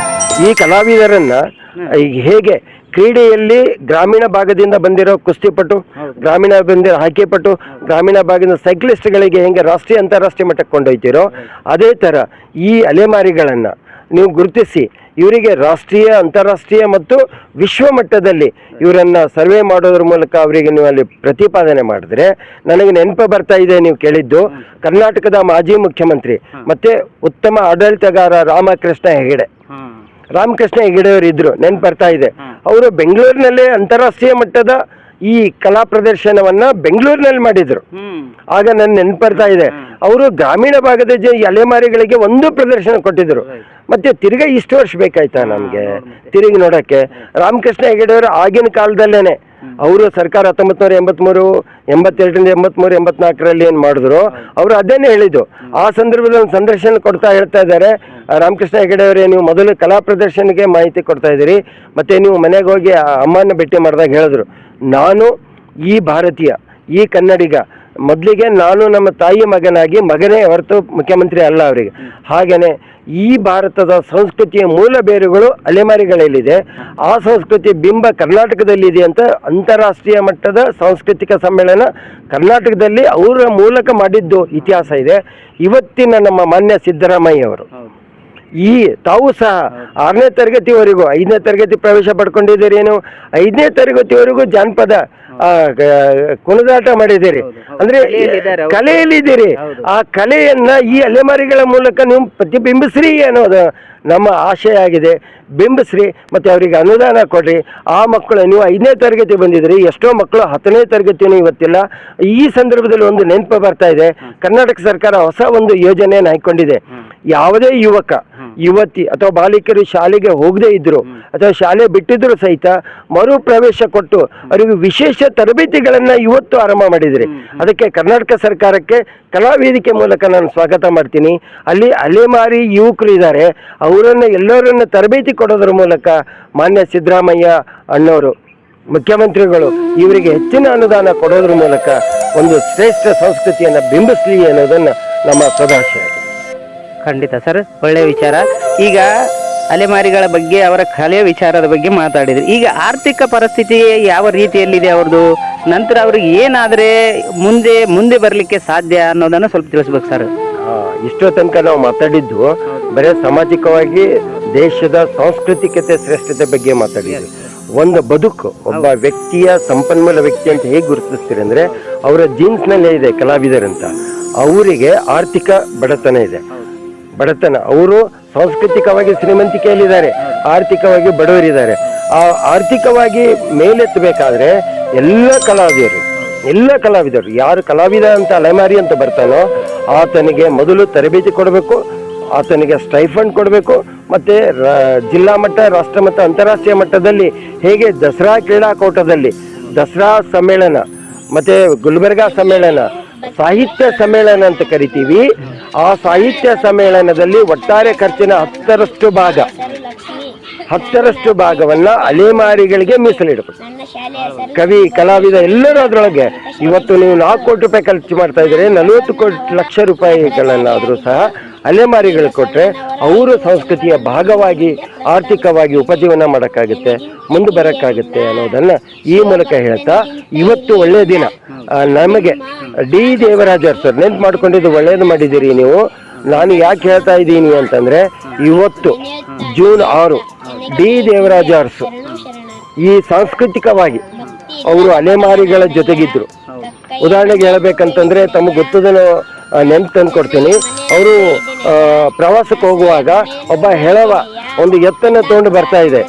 ಈ ಕಲಾವಿದರನ್ನ ಈಗ ಹೇಗೆ ಕ್ರೀಡೆಯಲ್ಲಿ ಗ್ರಾಮೀಣ ಭಾಗದಿಂದ ಬಂದಿರೋ ಕುಸ್ತಿಪಟು, ಗ್ರಾಮೀಣ ಬಂದಿರೋ ಹಾಕಿಪಟು, ಗ್ರಾಮೀಣ ಭಾಗದ ಸೈಕ್ಲಿಸ್ಟ್ಗಳಿಗೆ ಹೆಂಗೆ ರಾಷ್ಟ್ರೀಯ ಅಂತಾರಾಷ್ಟ್ರೀಯ ಮಟ್ಟಕ್ಕೆ ಕೊಂಡೊಯ್ತೀರೋ ಅದೇ ಥರ ಈ ಅಲೆಮಾರಿಗಳನ್ನು ನೀವು ಗುರುತಿಸಿ ಇವರಿಗೆ ರಾಷ್ಟ್ರೀಯ, ಅಂತಾರಾಷ್ಟ್ರೀಯ ಮತ್ತು ವಿಶ್ವ ಮಟ್ಟದಲ್ಲಿ ಇವರನ್ನು ಸರ್ವೆ ಮಾಡೋದ್ರ ಮೂಲಕ ಅವರಿಗೆ ನೀವು ಅಲ್ಲಿ ಪ್ರತಿಪಾದನೆ ಮಾಡಿದ್ರೆ, ನನಗೆ ನೆನಪು ಬರ್ತಾ ಇದೆ ನೀವು ಕೇಳಿದ್ದು, ಕರ್ನಾಟಕದ ಮಾಜಿ ಮುಖ್ಯಮಂತ್ರಿ ಮತ್ತು ಉತ್ತಮ ಆಡಳಿತಗಾರ ರಾಮಕೃಷ್ಣ ಹೆಗಡೆ ಅವರು ಇದ್ರು, ನೆನಪು ಬರ್ತಾ ಇದೆ. ಅವರು ಬೆಂಗಳೂರಿನಲ್ಲೇ ಅಂತಾರಾಷ್ಟ್ರೀಯ ಮಟ್ಟದ ಈ ಕಲಾ ಪ್ರದರ್ಶನವನ್ನ ಬೆಂಗಳೂರಿನಲ್ಲಿ ಮಾಡಿದ್ರು. ಆಗ ನನ್ನ ನೆನಪು ಬರ್ತಾ ಇದೆ, ಅವರು ಗ್ರಾಮೀಣ ಭಾಗದ ಅಲೆಮಾರಿಗಳಿಗೆ ಒಂದು ಪ್ರದರ್ಶನ ಕೊಟ್ಟಿದ್ರು. ಮತ್ತೆ ತಿರುಗಿ ಇಷ್ಟು ವರ್ಷ ಬೇಕಾಯ್ತಾ ನಮ್ಗೆ ತಿರುಗಿ ನೋಡಕ್ಕೆ? ರಾಮಕೃಷ್ಣ ಹೆಗಡೆ ಅವರು ಆಗಿನ ಕಾಲದಲ್ಲೇನೆ ಅವರು ಸರ್ಕಾರ 1983, 82ರಿಂದ 83, 84ರಲ್ಲಿ ಏನು ಮಾಡಿದ್ರು ಅವರು ಅದನ್ನೇ ಹೇಳಿದ್ದು. ಆ ಸಂದರ್ಭದಲ್ಲಿ ಒಂದು ಸಂದರ್ಶನ ಕೊಡ್ತಾ ಹೇಳ್ತಾ ಇದ್ದಾರೆ, ರಾಮಕೃಷ್ಣ ಹೆಗಡೆ ಅವರೇ, ನೀವು ಮೊದಲು ಕಲಾ ಪ್ರದರ್ಶನಕ್ಕೆ ಮಾಹಿತಿ ಕೊಡ್ತಾ ಇದ್ದೀರಿ, ಮತ್ತೆ ನೀವು ಮನೆಗೆ ಹೋಗಿ ಅಮ್ಮನ ಭೇಟಿ ಮಾಡಿದಾಗ ಹೇಳಿದ್ರು, ನಾನು ಈ ಭಾರತೀಯ, ಈ ಕನ್ನಡಿಗ, ಮೊದಲಿಗೆ ನಾನು ನಮ್ಮ ತಾಯಿ ಮಗನೇ ಹೊರತು ಮುಖ್ಯಮಂತ್ರಿ ಅಲ್ಲ ಅವರಿಗೆ. ಹಾಗೆಯೇ ಈ ಭಾರತದ ಸಂಸ್ಕೃತಿಯ ಮೂಲ ಬೇರುಗಳು ಅಲೆಮಾರಿಗಳಲ್ಲಿದೆ. ಆ ಸಂಸ್ಕೃತಿ ಬಿಂಬ ಕರ್ನಾಟಕದಲ್ಲಿದೆ ಅಂತ ಅಂತಾರಾಷ್ಟ್ರೀಯ ಮಟ್ಟದ ಸಾಂಸ್ಕೃತಿಕ ಸಮ್ಮೇಳನ ಕರ್ನಾಟಕದಲ್ಲಿ ಅವರ ಮೂಲಕ ಮಾಡಿದ್ದು ಇತಿಹಾಸ ಇದೆ. ಇವತ್ತಿನ ನಮ್ಮ ಮಾನ್ಯ ಸಿದ್ದರಾಮಯ್ಯ ಅವರು ತಾವು ಸಹ 6ನೇ ತರಗತಿವರೆಗೂ, 5ನೇ ತರಗತಿ ಪ್ರವೇಶ ಪಡ್ಕೊಂಡಿದ್ದೀರಿ, ಏನು 5ನೇ ತರಗತಿವರೆಗೂ ಜಾನಪದ ಕುಣಿದಾಟ ಮಾಡಿದ್ದೀರಿ, ಅಂದ್ರೆ ಕಲೆಯಲ್ಲಿದ್ದೀರಿ. ಆ ಕಲೆಯನ್ನ ಈ ಅಲೆಮಾರಿಗಳ ಮೂಲಕ ನೀವು ಪ್ರತಿಬಿಂಬಿಸ್ರಿ ಅನ್ನೋದು ನಮ್ಮ ಆಶಯ ಆಗಿದೆ. ಬಿಂಬಿಸ್ರಿ, ಮತ್ತೆ ಅವರಿಗೆ ಅನುದಾನ ಕೊಡ್ರಿ. ಆ ಮಕ್ಕಳು, ನೀವು 5ನೇ ತರಗತಿ ಬಂದಿದ್ರಿ, ಎಷ್ಟೋ ಮಕ್ಕಳು 10ನೇ ತರಗತಿನೂ ಇವತ್ತಿಲ್ಲ. ಈ ಸಂದರ್ಭದಲ್ಲಿ ಒಂದು ನೆನಪು ಬರ್ತಾ ಇದೆ, ಕರ್ನಾಟಕ ಸರ್ಕಾರ ಹೊಸ ಒಂದು ಯೋಜನೆಯನ್ನು ಹಾಕೊಂಡಿದೆ. ಯಾವುದೇ ಯುವಕ ಯುವತಿ ಅಥವಾ ಬಾಲಿಕರು ಶಾಲೆಗೆ ಹೋಗದೇ ಇದ್ರು ಅಥವಾ ಶಾಲೆ ಬಿಟ್ಟಿದ್ರು ಸಹಿತ ಮರು ಪ್ರವೇಶ ಕೊಟ್ಟು ಅವರಿಗೆ ವಿಶೇಷ ತರಬೇತಿಗಳನ್ನ ಇವತ್ತು ಆರಂಭ ಮಾಡಿದ್ರಿ. ಅದಕ್ಕೆ ಕರ್ನಾಟಕ ಸರ್ಕಾರಕ್ಕೆ ಕಲಾ ವೇದಿಕೆ ಮೂಲಕ ನಾನು ಸ್ವಾಗತ ಮಾಡ್ತೀನಿ. ಅಲ್ಲಿ ಅಲೆಮಾರಿ ಯುವಕರು ಇದ್ದಾರೆ, ಅವರನ್ನ ಎಲ್ಲರನ್ನ ತರಬೇತಿ ಕೊಡೋದ್ರ ಮೂಲಕ ಮಾನ್ಯ ಸಿದ್ದರಾಮಯ್ಯ ಅಣ್ಣವರು ಮುಖ್ಯಮಂತ್ರಿಗಳು ಇವರಿಗೆ ಹೆಚ್ಚಿನ ಅನುದಾನ ಕೊಡೋದ್ರ ಮೂಲಕ ಒಂದು ಶ್ರೇಷ್ಠ ಸಂಸ್ಕೃತಿಯನ್ನು ಬಿಂಬಿಸಲಿ ಅನ್ನೋದನ್ನು ನಮ್ಮ ಸದಾಶಯ. ಖಂಡಿತ ಸರ್, ಒಳ್ಳೆಯ ವಿಚಾರ. ಈಗ ಅಲೆಮಾರಿಗಳ ಬಗ್ಗೆ, ಅವರ ಕಲೆಯ ವಿಚಾರದ ಬಗ್ಗೆ ಮಾತಾಡಿದ್ರಿ. ಈಗ ಆರ್ಥಿಕ ಪರಿಸ್ಥಿತಿ ಯಾವ ರೀತಿಯಲ್ಲಿದೆ ಅವ್ರದ್ದು, ನಂತರ ಅವ್ರಿಗೆ ಏನಾದರೆ ಮುಂದೆ ಬರಲಿಕ್ಕೆ ಸಾಧ್ಯ ಅನ್ನೋದನ್ನು ಸ್ವಲ್ಪ ತಿಳಿಸ್ಬೇಕು ಸರ್. ಇಷ್ಟೋ ತನಕ ನಾವು ಮಾತಾಡಿದ್ದು ಬರೀ ಸಾಮಾಜಿಕವಾಗಿ ದೇಶದ ಸಾಂಸ್ಕೃತಿಕತೆ ಶ್ರೇಷ್ಠತೆ ಬಗ್ಗೆ ಮಾತಾಡಿದ್ವಿ. ಒಂದು ಬದುಕು, ಒಬ್ಬ ವ್ಯಕ್ತಿಯ ಸಂಪನ್ಮೂಲ ವ್ಯಕ್ತಿ ಅಂತ ಹೇಗೆ ಗುರುತಿಸ್ತೀರಿ ಅಂದರೆ ಅವರ ಜೀನ್ಸ್ನಲ್ಲೇ ಇದೆ ಕಲಾವಿದರಂತ. ಅವರಿಗೆ ಆರ್ಥಿಕ ಬಡತನ ಇದೆ. ಅವರು ಸಾಂಸ್ಕೃತಿಕವಾಗಿ ಶ್ರೀಮಂತಿಕೆಯಲ್ಲಿದ್ದಾರೆ, ಆರ್ಥಿಕವಾಗಿ ಬಡವರಿದ್ದಾರೆ. ಆ ಆರ್ಥಿಕವಾಗಿ ಮೇಲೆತ್ತಬೇಕಾದ್ರೆ ಎಲ್ಲ ಕಲಾವಿದರು ಯಾರು ಕಲಾವಿದ ಅಂತ ಅಲೆಮಾರಿ ಅಂತ ಬರ್ತಾನೋ ಆತನಿಗೆ ಮೊದಲು ತರಬೇತಿ ಕೊಡಬೇಕು, ಆತನಿಗೆ ಸ್ಟೈಫಂಡ್ ಕೊಡಬೇಕು. ಮತ್ತು ಜಿಲ್ಲಾ ಮಟ್ಟ, ರಾಷ್ಟ್ರ ಮಟ್ಟ, ಅಂತಾರಾಷ್ಟ್ರೀಯ ಮಟ್ಟದಲ್ಲಿ ಹೇಗೆ ದಸರಾ ಕ್ರೀಡಾಕೂಟದಲ್ಲಿ ದಸರಾ ಸಮ್ಮೇಳನ ಮತ್ತು ಗುಲ್ಬರ್ಗಾ ಸಮ್ಮೇಳನ, ಸಾಹಿತ್ಯ ಸಮ್ಮೇಳನ ಅಂತ ಕರಿತೀವಿ, ಆ ಸಾಹಿತ್ಯ ಸಮ್ಮೇಳನದಲ್ಲಿ ಒಟ್ಟಾರೆ ಖರ್ಚಿನ 10ರಷ್ಟು ಭಾಗವನ್ನ ಅಲೆಮಾರಿಗಳಿಗೆ ಮೀಸಲಿಡಬೇಕು. ಕವಿ, ಕಲಾವಿದ ಎಲ್ಲರೂ ಅದರೊಳಗೆ. ಇವತ್ತು ನೀವು 4 ಕೋಟಿ ರೂಪಾಯಿ ಖರ್ಚು ಮಾಡ್ತಾ ಇದ್ದಾರೆ, 40 ಲಕ್ಷ ರೂಪಾಯಿಗಳನ್ನಾದರೂ ಸಹ ಅಲೆಮಾರಿಗಳು ಕೊಟ್ಟರೆ ಅವರು ಸಂಸ್ಕೃತಿಯ ಭಾಗವಾಗಿ ಆರ್ಥಿಕವಾಗಿ ಉಪಜೀವನ ಮಾಡೋಕ್ಕಾಗುತ್ತೆ, ಮುಂದೆ ಬರೋಕ್ಕಾಗುತ್ತೆ ಅನ್ನೋದನ್ನು ಈ ಮೂಲಕ ಹೇಳ್ತಾ, ಇವತ್ತು ಒಳ್ಳೆಯ ದಿನ. ನಮಗೆ ಡಿ ದೇವರಾಜ್ ಸರ್ ನೆನ್ಪು ಮಾಡ್ಕೊಂಡಿದ್ದು ಒಳ್ಳೇದು ಮಾಡಿದ್ದೀರಿ ನೀವು. ನಾನು ಯಾಕೆ ಹೇಳ್ತಾ ಇದ್ದೀನಿ ಅಂತಂದರೆ, ಇವತ್ತು ಜೂನ್ 6 ಡಿ ದೇವರಾಜ ಅರಸು ಈ ಸಾಂಸ್ಕೃತಿಕವಾಗಿ ಅವರು ಅಲೆಮಾರಿಗಳ ಜೊತೆಗಿದ್ರು. ಉದಾಹರಣೆಗೆ ಹೇಳ್ಬೇಕಂತಂದ್ರೆ ತಮಗೆ ಗೊತ್ತದನ್ನು ನೆನ್ಪು ತಂದು ಕೊಡ್ತೀನಿ. ಅವರು ಪ್ರವಾಸಕ್ಕೆ ಹೋಗುವಾಗ ಒಬ್ಬ ಹೆಳವ ಒಂದು ಎತ್ತನ್ನು ತಗೊಂಡು ಬರ್ತಾ ಇದೆ.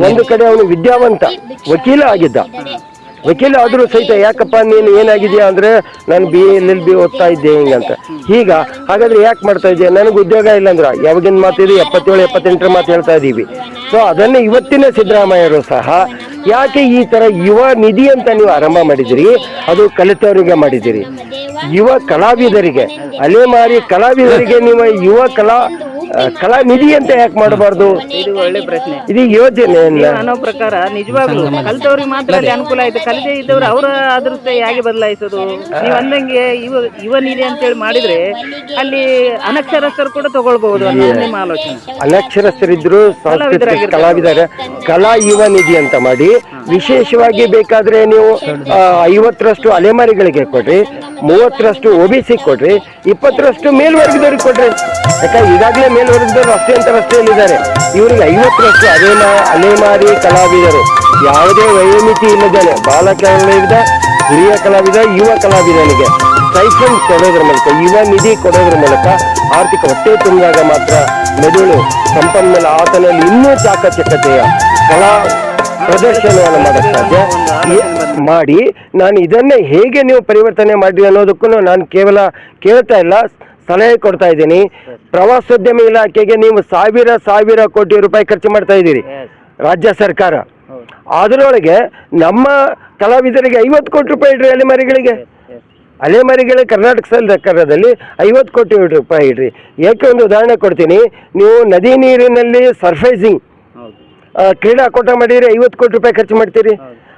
ಒಂದು ಕಡೆ ಅವನು ವಿದ್ಯಾವಂತ ವಕೀಲ ಆಗಿದ್ದ. ವಕೀಲ ಆದರೂ ಸಹಿತ ಯಾಕಪ್ಪ ನೀನು ಏನಾಗಿದೆಯಾ ಅಂದರೆ ನಾನು BA-LLB ಓದ್ತಾ ಇದ್ದೆ ಹಿಂಗಂತ. ಹಾಗಾದ್ರೆ ಯಾಕೆ ಮಾಡ್ತಾ ಇದ್ದೆ? ನನಗೆ ಉದ್ಯೋಗ ಇಲ್ಲ ಅಂದ್ರೆ ಯಾವಾಗಿನ ಮಾತಿದೆ 77-78 ಮಾತು ಹೇಳ್ತಾ ಇದ್ದೀವಿ. ಸೊ ಅದನ್ನೇ ಇವತ್ತಿನ ಸಿದ್ದರಾಮಯ್ಯರು ಸಹ ಯಾಕೆ ಈ ಥರ ಯುವ ನಿಧಿ ಅಂತ ನೀವು ಆರಂಭ ಮಾಡಿದಿರಿ, ಅದು ಕಲಿತವರಿಗೆ ಮಾಡಿದಿರಿ. ಯುವ ಕಲಾವಿದರಿಗೆ, ಅಲೆಮಾರಿ ಕಲಾವಿದರಿಗೆ ನೀವು ಯುವ ಕಲಾ ನಿಧಿ ಅಂತ ಯಾಕೆ ಮಾಡಬಾರ್ದು? ಇದು ಒಳ್ಳೆ ಪ್ರಶ್ನೆ. ಇದು ಯೋಜನೆ ಅನ್ನೋ ಪ್ರಕಾರ ನಿಜವಾಗ್ಲೂ ಕಲಿತವ್ರಿಗೆ ಮಾತ್ರ ಅಲ್ಲಿ ಅನುಕೂಲ ಆಯ್ತು. ಕಲಿದೇ ಇದ್ದವ್ರು ಅವರ ಅದೃಷ್ಟ ಹೇಗೆ ಬದಲಾಯಿಸೋದು? ನೀವು ಅಂದಂಗೆ ಯುವ ನಿಧಿ ಅಂತೇಳಿ ಮಾಡಿದ್ರೆ ಅಲ್ಲಿ ಅನಕ್ಷರಸ್ಥರು ಕೂಡ ತಗೊಳ್ಬಹುದು ಅನ್ನೋದು ನಿಮ್ಮ ಆಲೋಚನೆ. ಅನಕ್ಷರಸ್ಥರಿದ್ರು ಸಾಂಸ್ಕೃತಿಕ ಕಲಾವಿದರ ಕಲಾ ಯುವ ನಿಧಿ ಅಂತ ಮಾಡಿ, ವಿಶೇಷವಾಗಿ ಬೇಕಾದ್ರೆ ನೀವು 50ರಷ್ಟು ಅಲೆಮಾರಿಗಳಿಗೆ ಕೊಡ್ರಿ, 30ರಷ್ಟು OBC ಕೊಡ್ರಿ, 20ರಷ್ಟು ಮೇಲ್ವರ್ಗದವ್ರಿಗೆ ಕೊಡ್ರಿ. ಯಾಕಂದ್ರೆ ಈಗಾಗಲೇ ಮೇಲ್ವರ್ಗದವರು ಅಷ್ಟೇ ಅಂತಾರಾಷ್ಟ್ರೀಯಲ್ಲಿದ್ದಾರೆ. ಇವರಿಗೆ 50ರಷ್ಟು ಅಲೆಮಾರಿ ಕಲಾವಿದರು ಯಾವುದೇ ವಯೋಮಿತಿ ಇಲ್ಲದೇನೆ ಬಾಲ ಕಲಾವಿದ, ಹಿರಿಯ ಕಲಾವಿದ, ಯುವ ಕಲಾವಿದನಿಗೆ ಸ್ಟೈಫಂಡ್ ಕೊಡೋದ್ರ ಮೂಲಕ, ಯುವ ನಿಧಿ ಕೊಡೋದ್ರ ಮೂಲಕ ಆರ್ಥಿಕ ಹೊಟ್ಟೆ ತುಂಬಿದಾಗ ಮಾತ್ರ ಮೆದುಳು ಸಂಪನ್ಮೂಲ ಆತನಲ್ಲಿ ಇನ್ನೂ ಚಾಕಚಕ್ಯತೆಯ ಕಲಾ ಪ್ರದರ್ಶನವನ್ನು ಮಾಡೋಕ್ಕೆ ಸಾಧ್ಯ ಮಾಡಿ. ನಾನು ಇದನ್ನೇ ಹೇಗೆ ನೀವು ಪರಿವರ್ತನೆ ಮಾಡಿ ಅನ್ನೋದಕ್ಕೂ ನಾನು ಕೇವಲ ಕೇಳ್ತಾ ಇಲ್ಲ, ಸಲಹೆ ಕೊಡ್ತಾ ಇದ್ದೀನಿ. ಪ್ರವಾಸೋದ್ಯಮ ಇಲಾಖೆಗೆ ನೀವು ಸಾವಿರ ಕೋಟಿ ರೂಪಾಯಿ ಖರ್ಚು ಮಾಡ್ತಾ ಇದ್ದೀರಿ ರಾಜ್ಯ ಸರ್ಕಾರ. ಅದರೊಳಗೆ ನಮ್ಮ ಕಲಾವಿದರಿಗೆ 50 ಕೋಟಿ ರೂಪಾಯಿ ಇಡ್ರಿ. ಅಲೆಮಾರಿಗಳಿಗೆ ಕರ್ನಾಟಕ ಸರ್ಕಾರದಲ್ಲಿ 50 ಕೋಟಿ ರೂಪಾಯಿ ಇಡ್ರಿ. ಏಕೆ ಒಂದು ಉದಾಹರಣೆ ಕೊಡ್ತೀನಿ. ನೀವು ನದಿ ನೀರಿನಲ್ಲಿ ಸರ್ಫೈಸಿಂಗ್ ಕ್ರೀಡಾಕೂಟ ಮಾಡಿದರೆ 50 ಕೋಟಿ ರೂಪಾಯಿ ಖರ್ಚು ಮಾಡ್ತೀರಿ.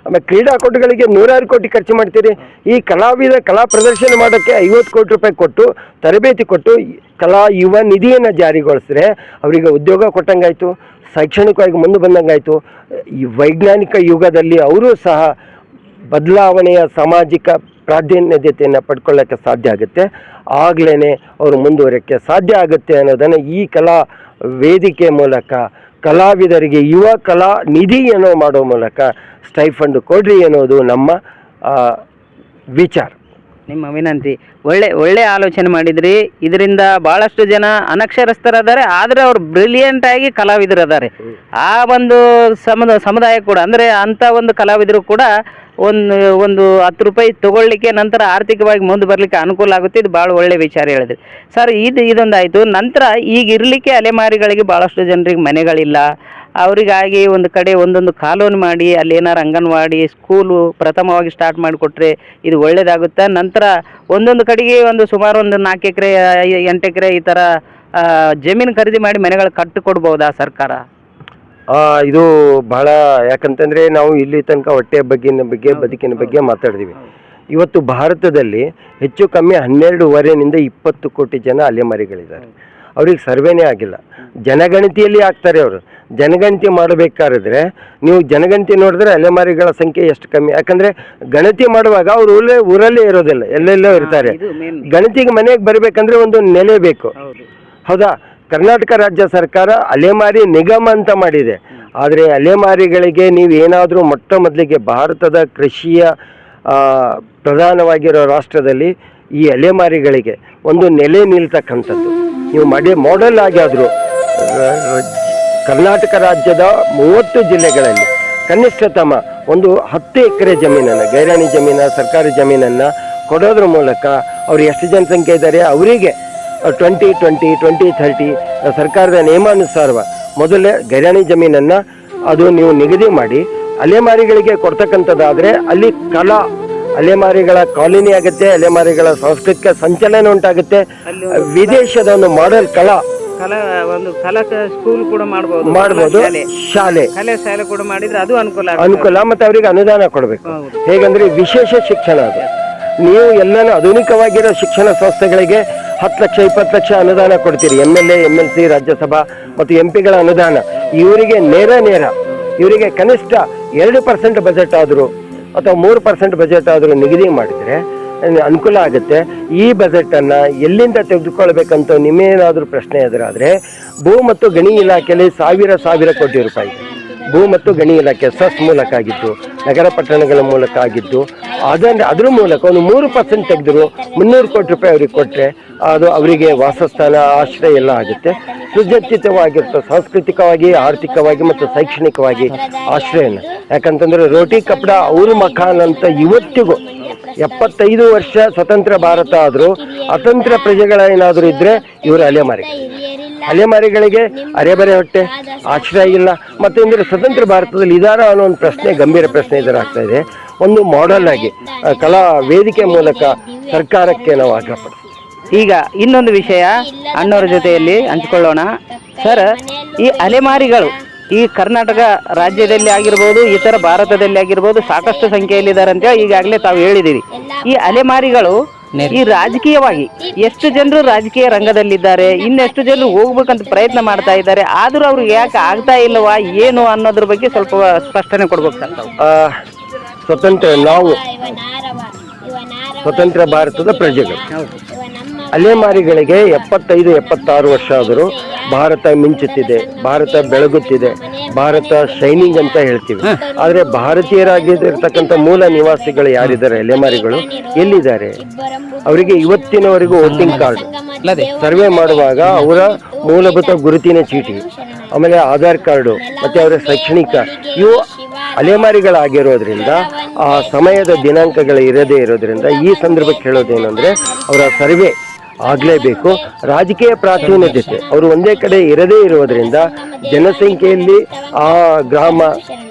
ಆಮೇಲೆ ಕ್ರೀಡಾಕೂಟಗಳಿಗೆ 100 ಕೋಟಿ ಖರ್ಚು ಮಾಡ್ತೀರಿ. ಈ ಕಲಾ ಪ್ರದರ್ಶನ ಮಾಡೋಕ್ಕೆ 50 ಕೋಟಿ ರೂಪಾಯಿ ಕೊಟ್ಟು ತರಬೇತಿ ಕೊಟ್ಟು ಕಲಾ ಯುವ ನಿಧಿಯನ್ನು ಜಾರಿಗೊಳಿಸಿದ್ರೆ ಅವರಿಗೆ ಉದ್ಯೋಗ ಕೊಟ್ಟಂಗಾಯ್ತು, ಶೈಕ್ಷಣಿಕವಾಗಿ ಮುಂದೆ ಬಂದಂಗಾಯ್ತು. ಈ ವೈಜ್ಞಾನಿಕ ಯುಗದಲ್ಲಿ ಅವರು ಸಹ ಬದಲಾವಣೆಯ ಸಾಮಾಜಿಕ ಪ್ರಾಧಾನ್ಯತೆಯನ್ನು ಪಡ್ಕೊಳ್ಳೋಕ್ಕೆ ಸಾಧ್ಯ ಆಗುತ್ತೆ. ಆಗ್ಲೇ ಅವರು ಮುಂದುವರಿಯೋಕ್ಕೆ ಸಾಧ್ಯ ಆಗುತ್ತೆ ಅನ್ನೋದನ್ನು ಈ ಕಲಾ ವೇದಿಕೆ ಮೂಲಕ ಕಲಾವಿದರಿಗೆ ಯುವ ಕಲಾ ನಿಧಿಯನ್ನು ಮಾಡೋ ಮೂಲಕ ಸ್ಟೈಫಂಡ್ ಕೊಡ್ರಿ ಅನ್ನೋದು ನಮ್ಮ ವಿಚಾರ, ನಿಮ್ಮ ವಿನಂತಿ. ಒಳ್ಳೆ ಆಲೋಚನೆ ಮಾಡಿದ್ರಿ. ಇದರಿಂದ ಭಾಳಷ್ಟು ಜನ ಅನಕ್ಷರಸ್ಥರದಾರೆ, ಆದರೆ ಅವ್ರು ಬ್ರಿಲಿಯಂಟ್ ಆಗಿ ಕಲಾವಿದರು ಅದಾರೆ. ಆ ಒಂದು ಸಮುದಾಯ ಕೂಡ, ಅಂದರೆ ಅಂಥ ಒಂದು ಕಲಾವಿದರು ಕೂಡ ಒಂದು 10 ರೂಪಾಯಿ ತಗೊಳ್ಳಿಕ್ಕೆ ನಂತರ ಆರ್ಥಿಕವಾಗಿ ಮುಂದೆ ಬರಲಿಕ್ಕೆ ಅನುಕೂಲ ಆಗುತ್ತೆ. ಇದು ಭಾಳ ಒಳ್ಳೆ ವಿಚಾರ ಹೇಳಿದ್ರಿ ಸರ್. ಇದೊಂದಾಯಿತು. ನಂತರ ಈಗ ಇರಲಿಕ್ಕೆ ಅಲೆಮಾರಿಗಳಿಗೆ ಭಾಳಷ್ಟು ಜನರಿಗೆ ಮನೆಗಳಿಲ್ಲ. ಅವರಿಗಾಗಿ ಒಂದು ಕಡೆ ಒಂದೊಂದು ಕಾಲೋನಿ ಮಾಡಿ ಅಲ್ಲಿ ಏನಾರು ಅಂಗನವಾಡಿ ಸ್ಕೂಲು ಪ್ರಥಮವಾಗಿ ಸ್ಟಾರ್ಟ್ ಮಾಡಿಕೊಟ್ರೆ ಇದು ಒಳ್ಳೆಯದಾಗುತ್ತೆ. ನಂತರ ಒಂದೊಂದು ಕಡೆಗೆ ಸುಮಾರು ಒಂದು 4 ಎಕರೆ 8 ಎಕರೆ ಈ ಥರ ಜಮೀನು ಖರೀದಿ ಮಾಡಿ ಮನೆಗಳು ಕಟ್ಟಿಕೊಡ್ಬೋದಾ ಸರ್ಕಾರ? ಇದು ಬಹಳ, ಯಾಕಂತಂದರೆ ನಾವು ಇಲ್ಲಿ ತನಕ ಹೊಟ್ಟೆಯ ಬದುಕಿನ ಬಗ್ಗೆ ಮಾತಾಡಿದ್ವಿ. ಇವತ್ತು ಭಾರತದಲ್ಲಿ ಹೆಚ್ಚು ಕಮ್ಮಿ 12.5 to 20 ಕೋಟಿ ಜನ ಅಲೆಮಾರಿಗಳಿದ್ದಾರೆ. ಅವ್ರಿಗೆ ಸರ್ವೇನೇ ಆಗಿಲ್ಲ. ಜನಗಣತಿಯಲ್ಲಿ ಆಗ್ತಾರೆ ಅವರು. ಜನಗಣತಿ ಮಾಡಬೇಕಾದ್ರೆ ನೀವು ಜನಗಣತಿ ನೋಡಿದ್ರೆ ಅಲೆಮಾರಿಗಳ ಸಂಖ್ಯೆ ಎಷ್ಟು ಕಮ್ಮಿ. ಯಾಕಂದರೆ ಗಣತಿ ಮಾಡುವಾಗ ಅವರು ಊರಲ್ಲೇ ಇರೋದಿಲ್ಲ, ಎಲ್ಲೆಲ್ಲೋ ಇರ್ತಾರೆ. ಗಣತಿಗೆ ಮನೆಗೆ ಬರಬೇಕಂದ್ರೆ ಒಂದು ನೆಲೆ ಬೇಕು, ಹೌದಾ? ಕರ್ನಾಟಕ ರಾಜ್ಯ ಸರ್ಕಾರ ಅಲೆಮಾರಿ ನಿಗಮ ಅಂತ ಮಾಡಿದೆ. ಆದರೆ ಅಲೆಮಾರಿಗಳಿಗೆ ನೀವು ಏನಾದರೂ ಮೊಟ್ಟ ಮೊದಲಿಗೆ ಭಾರತದ ಕೃಷಿಯ ಪ್ರಧಾನವಾಗಿರೋ ರಾಷ್ಟ್ರದಲ್ಲಿ ಈ ಅಲೆಮಾರಿಗಳಿಗೆ ಒಂದು ನೆಲೆ ನಿಲ್ತಕ್ಕಂಥದ್ದು ನೀವು ಮಾಡೆಲ್ ಆಗಿಯಾದರೂ ಕರ್ನಾಟಕ ರಾಜ್ಯದ 30 ಜಿಲ್ಲೆಗಳಲ್ಲಿ ಕನಿಷ್ಠತಮ ಒಂದು 10 ಎಕರೆ ಜಮೀನನ್ನು, ಗೈರಾಣಿ ಜಮೀನು, ಸರ್ಕಾರಿ ಜಮೀನನ್ನು ಕೊಡೋದ್ರ ಮೂಲಕ ಅವರು ಎಷ್ಟು ಜನಸಂಖ್ಯೆ ಇದ್ದಾರೆ ಅವರಿಗೆ 20-20-20-30 ಸರ್ಕಾರದ ನಿಯಮಾನುಸಾರ ಮೊದಲೇ ಗೈರಾಣಿ ಜಮೀನನ್ನು ಅದು ನೀವು ನಿಗದಿ ಮಾಡಿ ಅಲೆಮಾರಿಗಳಿಗೆ ಕೊಡ್ತಕ್ಕಂಥದ್ದಾದರೆ ಅಲ್ಲಿ ಅಲೆಮಾರಿಗಳ ಕಾಲೋನಿ ಆಗುತ್ತೆ, ಅಲೆಮಾರಿಗಳ ಸಾಂಸ್ಕೃತಿಕ ಸಂಚಲನ ಉಂಟಾಗುತ್ತೆ. ವಿದೇಶದ ಒಂದು ಮಾಡೆಲ್ ಕಲಾ ಸ್ಕೂಲ್ ಕೂಡ ಮಾಡ್ಬೋದು, ಶಾಲೆ ಕೂಡ ಮಾಡಿದ್ರೆ ಅದು ಅನುಕೂಲ. ಮತ್ತೆ ಅವರಿಗೆ ಅನುದಾನ ಕೊಡಬೇಕು. ಹೇಗಂದ್ರೆ ವಿಶೇಷ ಶಿಕ್ಷಣ ಅದು. ನೀವು ಎಲ್ಲನೂ ಆಧುನಿಕವಾಗಿರೋ ಶಿಕ್ಷಣ ಸಂಸ್ಥೆಗಳಿಗೆ 10 ಲಕ್ಷ 20 ಲಕ್ಷ ಅನುದಾನ ಕೊಡ್ತೀರಿ. MLA MLC ರಾಜ್ಯಸಭಾ ಮತ್ತು MP ಗಳ ಅನುದಾನ. ಇವರಿಗೆ ನೇರ ಇವರಿಗೆ ಕನಿಷ್ಠ 2% ಬಜೆಟ್ ಆದರೂ ಅಥವಾ 3% ಬಜೆಟ್ ಆದರೂ ನಿಗದಿ ಮಾಡಿದರೆ ಅನುಕೂಲ ಆಗುತ್ತೆ. ಈ ಬಜೆಟನ್ನು ಎಲ್ಲಿಂದ ತೆಗೆದುಕೊಳ್ಬೇಕಂತ ನಿಮ್ಮೇನಾದರೂ ಪ್ರಶ್ನೆ ಎದುರಾದರೆ ಭೂ ಮತ್ತು ಗಣಿ ಇಲಾಖೆಯಲ್ಲಿ ಸಾವಿರ ಕೋಟಿ ರೂಪಾಯಿ ಭೂ ಮತ್ತು ಗಣಿ ಇಲಾಖೆ ಸಸ್ ಮೂಲಕ ಆಗಿದ್ದು, ನಗರ ಪಟ್ಟಣಗಳ ಮೂಲಕ ಆಗಿದ್ದು, ಅದ್ರ ಮೂಲಕ ಒಂದು 3% ತೆಗೆದ್ರು 300 ಕೋಟಿ ರೂಪಾಯಿ ಅವ್ರಿಗೆ ಕೊಟ್ಟರೆ ಅದು ಅವರಿಗೆ ವಾಸಸ್ಥಾನ, ಆಶ್ರಯ ಎಲ್ಲ ಆಗುತ್ತೆ. ಸುಸಜ್ಜಿತವಾಗಿರುತ್ತೆ, ಸಾಂಸ್ಕೃತಿಕವಾಗಿ, ಆರ್ಥಿಕವಾಗಿ ಮತ್ತು ಶೈಕ್ಷಣಿಕವಾಗಿ ಆಶ್ರಯನ. ಯಾಕಂತಂದರೆ ರೋಟಿ ಕಪಡ ಅವ್ರ ಮಕಾನ್ ಅಂತ ಇವತ್ತಿಗೂ 75 ವರ್ಷ ಸ್ವತಂತ್ರ ಭಾರತ ಆದರೂ ಅತಂತ್ರ ಪ್ರಜೆಗಳೇನಾದರೂ ಇದ್ದರೆ ಇವರು ಅಲೆಮಾರಿಗಳಿಗೆ ಅರೆಬರೆ ಹೊಟ್ಟೆ, ಆಶ್ರಯ ಇಲ್ಲ. ಮತ್ತೊಂದರೆ ಸ್ವತಂತ್ರ ಭಾರತದಲ್ಲಿ ಇದಾರ ಅನ್ನೋ ಒಂದು ಪ್ರಶ್ನೆ, ಗಂಭೀರ ಪ್ರಶ್ನೆ ಎದುರಾಗ್ತಾ ಇದೆ. ಒಂದು ಮಾಡೆಲ್ ಆಗಿ ಕಲಾ ವೇದಿಕೆ ಮೂಲಕ ಸರ್ಕಾರಕ್ಕೆ ನಾವು ಆಗ್ರಹಪಡ್ತೀವಿ. ಈಗ ಇನ್ನೊಂದು ವಿಷಯ ಅಣ್ಣವರ ಜೊತೆಯಲ್ಲಿ ಹಂಚಿಕೊಳ್ಳೋಣ ಸರ್. ಈ ಅಲೆಮಾರಿಗಳು ಈ ಕರ್ನಾಟಕ ರಾಜ್ಯದಲ್ಲಿ ಆಗಿರ್ಬೋದು, ಇತರ ಭಾರತದಲ್ಲಿ ಆಗಿರ್ಬೋದು ಸಾಕಷ್ಟು ಸಂಖ್ಯೆಯಲ್ಲಿದ್ದಾರೆ ಅಂತ ಈಗಾಗಲೇ ತಾವು ಹೇಳಿದ್ದೀರಿ. ಈ ಅಲೆಮಾರಿಗಳು ಈ ರಾಜಕೀಯವಾಗಿ ಎಷ್ಟು ಜನರು ರಾಜಕೀಯ ರಂಗದಲ್ಲಿದ್ದಾರೆ, ಇನ್ನೆಷ್ಟು ಜನರು ಹೋಗ್ಬೇಕಂತ ಪ್ರಯತ್ನ ಮಾಡ್ತಾ ಇದ್ದಾರೆ, ಆದರೂ ಅವ್ರಿಗೆ ಯಾಕೆ ಆಗ್ತಾ ಇಲ್ಲವಾ ಏನು ಅನ್ನೋದ್ರ ಬಗ್ಗೆ ಸ್ವಲ್ಪ ಸ್ಪಷ್ಟನೆ ಕೊಡ್ಬೇಕು ಸರ್ ತಾವು. ಸ್ವತಂತ್ರ ಭಾರತದ ಪ್ರಜೆಗಳು ಅಲೆಮಾರಿಗಳಿಗೆ 75-76 ವರ್ಷ ಆದರೂ ಭಾರತ ಮಿಂಚುತ್ತಿದೆ, ಭಾರತ ಬೆಳಗುತ್ತಿದೆ, ಭಾರತ ಶೈನಿಂಗ್ ಅಂತ ಹೇಳ್ತೀವಿ. ಆದರೆ ಭಾರತೀಯರಾಗಿರ್ತಕ್ಕಂಥ ಮೂಲ ನಿವಾಸಿಗಳು ಯಾರಿದ್ದಾರೆ, ಅಲೆಮಾರಿಗಳು ಎಲ್ಲಿದ್ದಾರೆ? ಅವರಿಗೆ ಇವತ್ತಿನವರೆಗೂ ವೋಟಿಂಗ್ ಕಾರ್ಡ್, ಸರ್ವೆ ಮಾಡುವಾಗ ಅವರ ಮೂಲಭೂತ ಗುರುತಿನ ಚೀಟಿ, ಆಮೇಲೆ ಆಧಾರ್ ಕಾರ್ಡು ಮತ್ತು ಅವರ ಶೈಕ್ಷಣಿಕ ಇವು ಅಲೆಮಾರಿಗಳಾಗಿರೋದ್ರಿಂದ ಆ ಸಮಯದ ದಿನಾಂಕಗಳು ಇರದೇ ಇರೋದ್ರಿಂದ ಈ ಸಂದರ್ಭಕ್ಕೆ ಹೇಳೋದೇನೆಂದರೆ ಅವರ ಸರ್ವೆ ಆಗಲೇಬೇಕು. ರಾಜಕೀಯ ಪ್ರಾತಿನಿಧ್ಯತೆ ಅವರು ಒಂದೇ ಕಡೆ ಇರದೇ ಇರೋದರಿಂದ ಜನಸಂಖ್ಯೆಯಲ್ಲಿ ಆ ಗ್ರಾಮ,